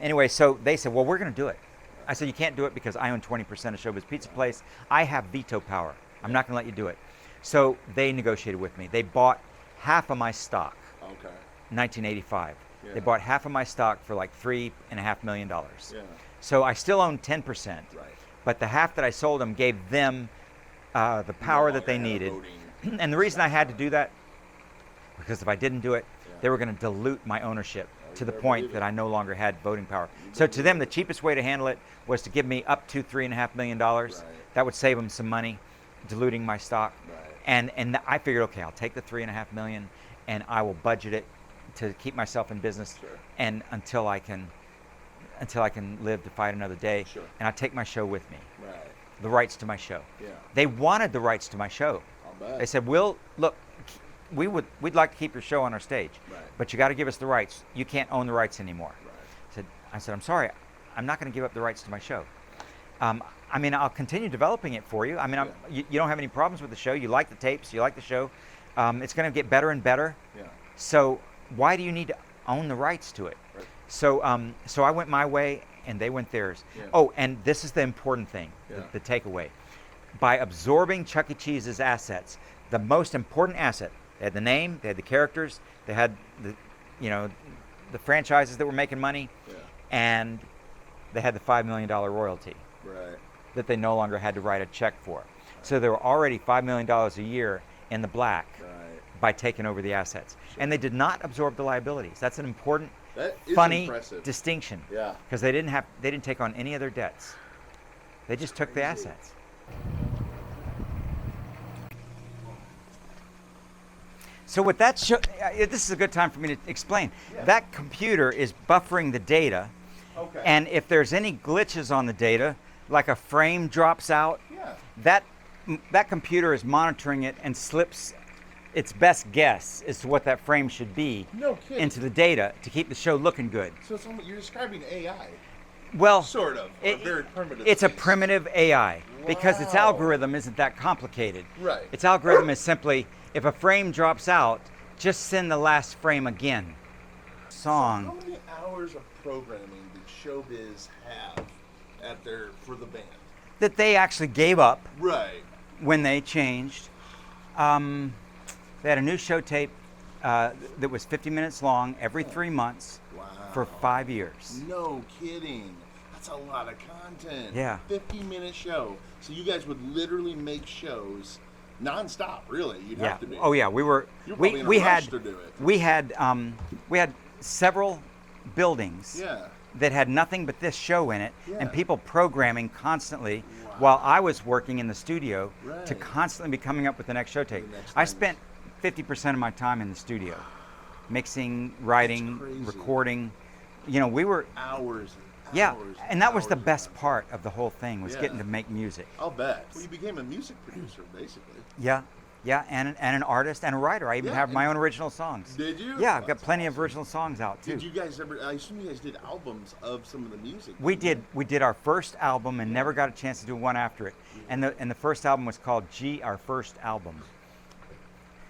Anyway, so they said, well, we're going to do it. I said, you can't do it because I own 20% of Showbiz Pizza Place. I have veto power. I'm not going to let you do it. So they negotiated with me. They bought half of my stock. Okay. 1985. Yeah. They bought half of my stock for like $3.5 million. Yeah. So I still own 10%. Right. But the half that I sold them gave them the power that they needed. And the reason I had to do that, because if I didn't do it, they were going to dilute my ownership to the point that I no longer had voting power. So to them, the cheapest way to handle it was to give me up to $3.5 million. That would save them some money, diluting my stock. And I figured, okay, I'll take the $3.5 million and I will budget it to keep myself in business and until I can live to fight another day. And I take my show with me. The rights to my show. Yeah. They wanted the rights to my show. I'll bet. They said, we'd like to keep your show on our stage, but you got to give us the rights. You can't own the rights anymore. I said, I'm sorry, I'm not going to give up the rights to my show. I mean, I'll continue developing it for you. I mean, you don't have any problems with the show. You like the tapes. You like the show. It's going to get better and better. Yeah. So why do you need to own the rights to it? Right. So so I went my way and they went theirs. Yeah. Oh, and this is the important thing, the takeaway. By absorbing Chuck E. Cheese's assets, the most important asset, they had the name, they had the characters, they had the franchises that were making money, and they had the $5 million royalty that they no longer had to write a check for. So they were already $5 million a year in the black by taking over the assets. And they did not absorb the liabilities. That's an important, funny distinction. Yeah. Because they didn't take on any of their debts. They just took the assets. So with that show, this is a good time for me to explain. Yeah. That computer is buffering the data, and if there's any glitches on the data, like a frame drops out, that computer is monitoring it and slips its best guess as to what that frame should be into the data to keep the show looking good. So it's almost, you're describing AI. Well, sort of. Very primitive. It's a primitive AI because its algorithm isn't that complicated. Right. Its algorithm is simply, if a frame drops out, just send the last frame again. Song. So how many hours of programming did Showbiz have for the band? That they actually gave up. Right. When they changed. They had a new show tape that was 50 minutes long every 3 months for 5 years. No kidding. That's a lot of content. Yeah. 50-minute show. So you guys would literally make shows nonstop, really. You'd have to be. Oh yeah, we were. You were probably in a rush to do it. We had several buildings that had nothing but this show in it, and people programming constantly while I was working in the studio to constantly be coming up with the next show tape. I spent 50% of my time in the studio, mixing, writing, recording. We were hours. And that was the best part of the whole thing, was getting to make music. I'll bet. Well, you became a music producer, basically. Yeah, and an artist and a writer. I even have my own original songs. Did you? Yeah, I've got plenty of original songs out too. Did you guys ever? I assume you guys did albums of some of the music. We did. We did our first album and never got a chance to do one after it. And the first album was called Our First Album.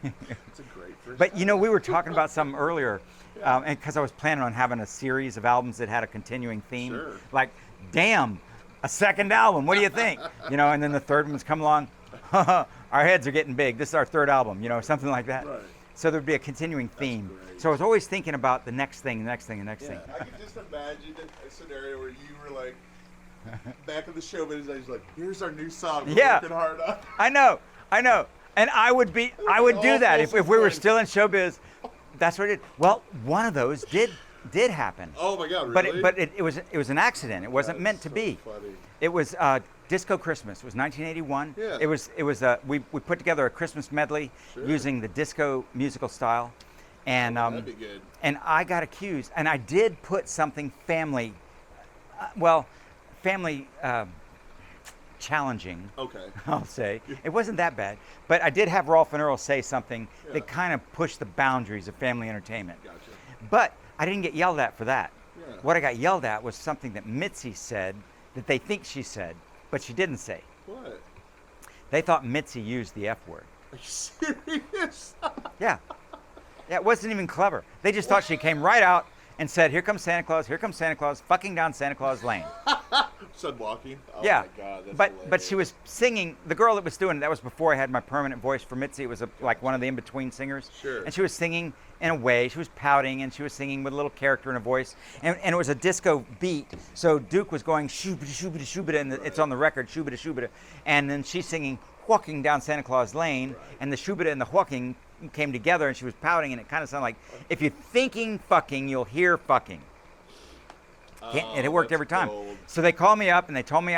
It's a great first. But we were talking about something earlier, and because I was planning on having a series of albums that had a continuing theme. Sure. Like, damn, a second album. What do you think? And then the third one's come along. Our heads are getting big. This is our third album. Something like that. Right. So there'd be a continuing theme. So I was always thinking about the next thing, the next thing, the next thing. I can just imagine a scenario where you were like, back in the showbiz, I was like, here's our new song. We're working hard on. I know. And I would do that if we were still in showbiz. That's what I did. Well, one of those did happen. Oh my God, really? But it was an accident. It wasn't meant to be. Funny. It was Disco Christmas. It was 1981. Yeah. It was we put together a Christmas medley using the disco musical style, and that'd be good. And I got accused, and I did put something family challenging. Okay. I'll say. It wasn't that bad. But I did have Rolf and Earl say something that kind of pushed the boundaries of family entertainment. Gotcha. But I didn't get yelled at for that. Yeah. What I got yelled at was something that Mitzi said that they think she said, but she didn't say. What? They thought Mitzi used the F word. Are you serious? Yeah. Yeah, it wasn't even clever. They just thought she came right out and said, here comes Santa Claus, fucking down Santa Claus Lane. Said walking? Oh Yeah. my God, that's but hilarious. she was singing, the girl that was doing it, that was before I had my permanent voice for Mitzi. It was like one of the in-between singers. Sure. And she was singing in a way, she was pouting, and she was singing with a little character in a voice. And it was a disco beat, so Duke was going shoobada, shoobada, shoobada, and it's on the record, shoobada, shoobada. And then she's singing walking down Santa Claus Lane, and the shoobada and the walking came together, and she was pouting, and it kind of sounded like, if you're thinking fucking, you'll hear fucking. And it worked every time. gold. So they called me up and they told me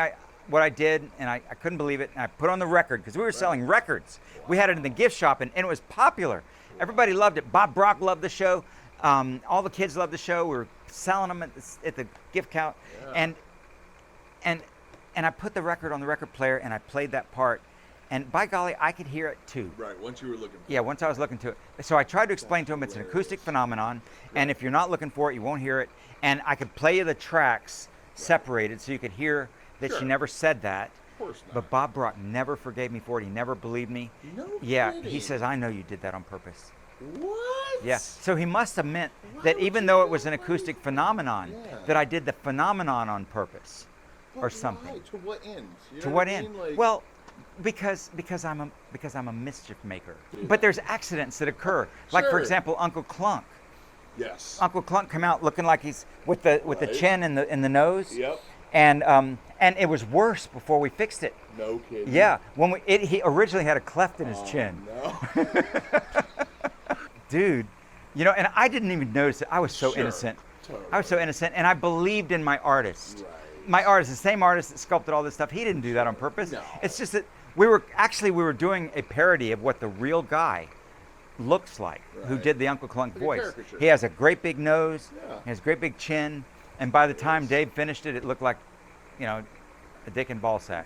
what I did, and I couldn't believe it. And I put on the record because we were selling records. We had it in the gift shop, and it was popular. Everybody loved it. Bob Brock loved the show. All the kids loved the show. We were selling them at the gift count, and I put the record on the record player, and I played that part. And by golly, I could hear it too. Right, once you were looking for Yeah, it. once I was looking to it. So I tried to explain to him it's an acoustic phenomenon, and if you're not looking for it, you won't hear it. And I could play you the tracks separated so you could hear that she Sure. never said that. Of course not. But Bob Brock never forgave me for it. He never believed me. No Yeah, kidding. he says, I know you did that on purpose. What? Yeah, so he must have meant that even though it was an acoustic phenomenon, that I did the phenomenon on purpose or something. Why? To what end? You To know what I end? mean? Like, Well, because I'm a mischief maker. But there's accidents that occur. Like for Sure. example, Uncle Clunk. yes. Uncle Clunk come out looking like he's with the Right. chin in the nose. Yep. And it was worse before we fixed it. No kidding. Yeah, when he originally had a cleft in his chin. No. Dude, you know, and I didn't even notice it. I was so Sure. innocent. Totally. I was so innocent, and I believed in my artist. Right. My artist, the same artist that sculpted all this stuff, he didn't do that on purpose. No. It's just that we were doing a parody of what the real guy looks like, who Right. did the Uncle Clunk Like a voice. caricature. He has a great big nose, Yeah. he has a great big chin, and by the time Dave finished it, it looked like, you know, a dick and ball sack.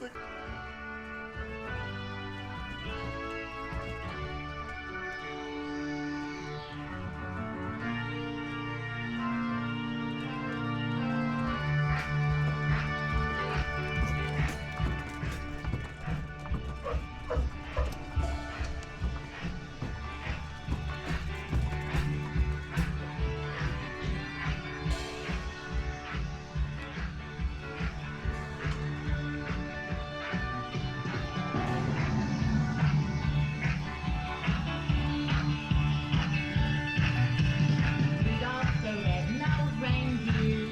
Rudolph the red-nosed reindeer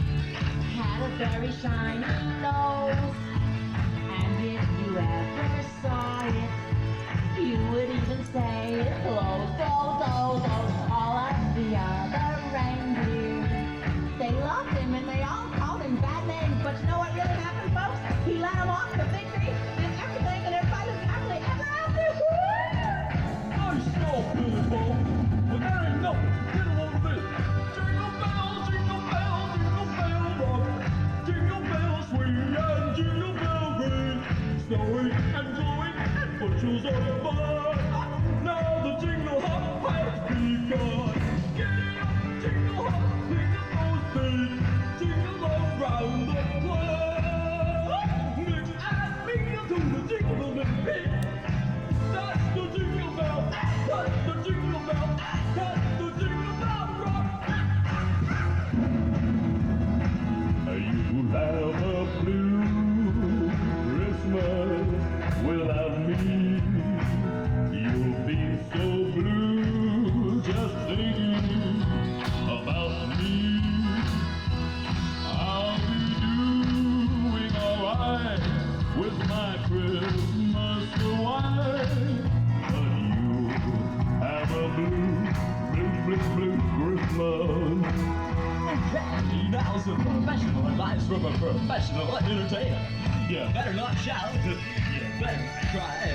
had a very shiny nose. And if you ever saw it, you would even say, "Close, close, close, close." All of the other reindeer, they loved him and they all called him bad names. But you know what really happened, folks? He led them off to victory, did everything, and everybody was happily ever after. I smell people, but there ain't nothing little on this. Jingle bell, jingle bell, jingle bell rock. Jingle bell swing and jingle bell ring. Snowing and glowing and bushels of fun. Now the jingle hop has begun. Get up, jingle hop, pick up those feet. Jingle around the clock. Mix and mingle to the jingling beat. That's the jingle bell. That's the jingle bell. That's the jingle bell rock. You'll have a blue Christmas without me. You'll be so blue just thinking about me. I'll be doing alright with my Christmas wine. But you'll have a blue Christmas. Now some professional advice from a professional entertainer. You better not shout, you better not cry,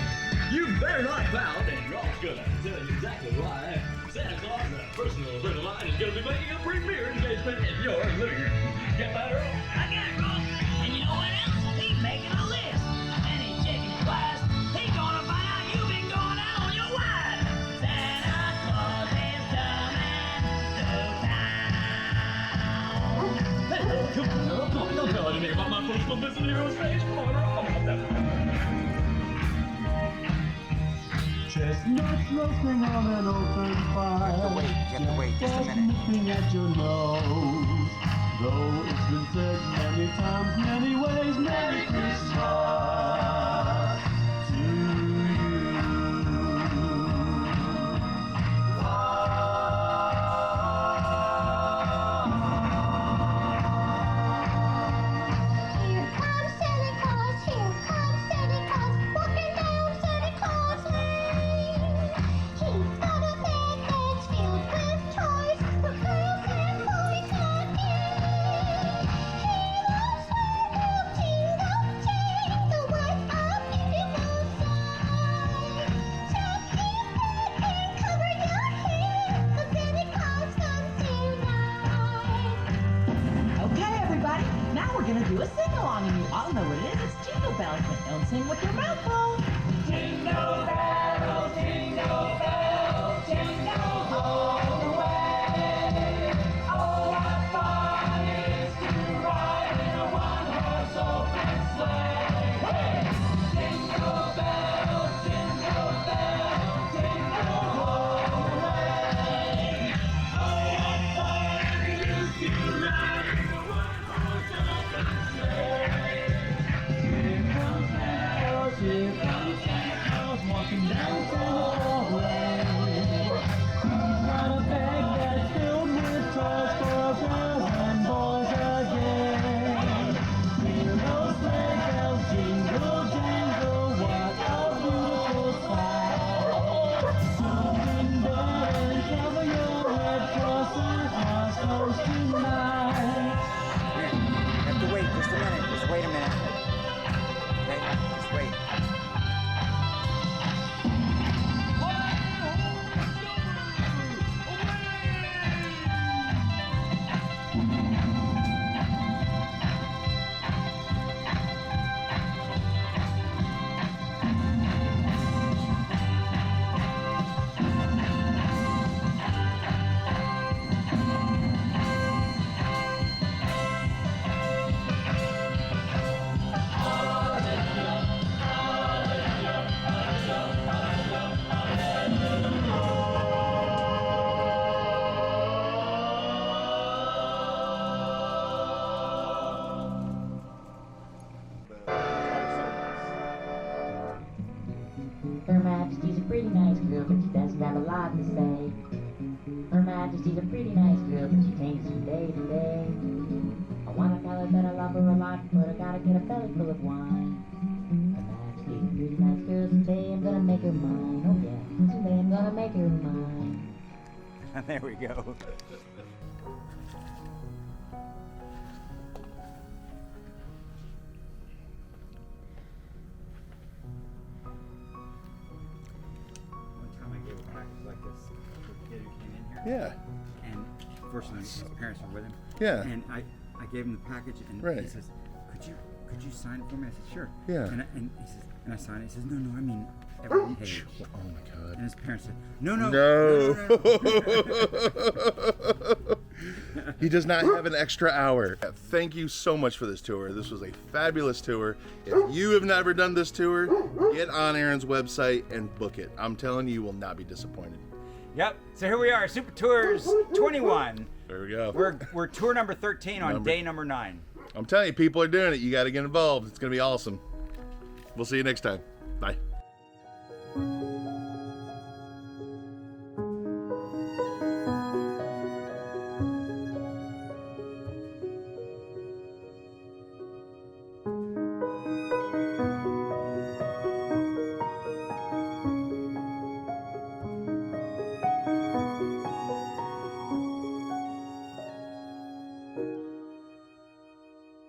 you better not pout, and Rolf's gonna tell you exactly why. Santa Claus, a personal friend of mine, is gonna be making a premiere engagement in your living room. Get better? I got it, Rolf. And you know what else? come on, don't tell anything about my personal business here on stage. Come on, how about that? Chestnuts roasting on an open fire. You have to wait just a minute. Nipping at your nose. Though it's been said many times, many ways, Merry Christmas to you. Here comes Santa Claus, here comes Santa Claus, walking down Santa Claus Lane. He's got a bag that's filled with toys for girls and boys like you. He loves little Tingle Jane, the wife of beautiful sight. Tuck in bed and cover your head, 'cause Santa Claus comes tonight. Okay, everybody, now we're gonna do a sing-along, and you all know what it is. It's Jingle Bells, but don't sing with your mouth full. Jingle bells, jingle all the way. Oh, what fun it is to ride in a one-horse open sleigh. Hey! Jingle bells, jingle all the way. Oh, what fun it is to ride in a one-horse open sleigh. Here comes Santa Claus, walking down Santa Lane. He's got a bag that's filled with toys for girls and boys again. Hear those sleigh bells jingle, jingle, what a beautiful sight. Tuck in bed and cover your head, 'cause Santa's close tonight. Here, you have to wait just a minute. Just wait a minute. Okay, just wait. Her Majesty's a pretty nice girl, but she doesn't have a lot to say. Her Majesty's a pretty nice girl, but she changes from day to day. I wanna tell her that I love her a lot, but I gotta get a belly full of wine. Her Majesty's a pretty nice girl, someday I'm gonna make her mine. Oh yeah, someday I'm gonna make her mine. There we go. One time I gave a package like this to a kid who came in here. Yeah. And fortunately his parents were with him. Yeah. And I gave him the package and he Right. says, could you sign it for me? I said, sure. Yeah. And he says, and I signed it. He says, no, I mean every page. Oh my God. And his parents said, no. He does not have an extra hour. Thank you so much for this tour. This was a fabulous tour. If you have never done this tour, get on Aaron's website and book it. I'm telling you, you will not be disappointed. Yep. So here we are, Super Tours 21. There we go. We're tour number 13 on day number 9. I'm telling you, people are doing it. You got to get involved. It's going to be awesome. We'll see you next time. Bye.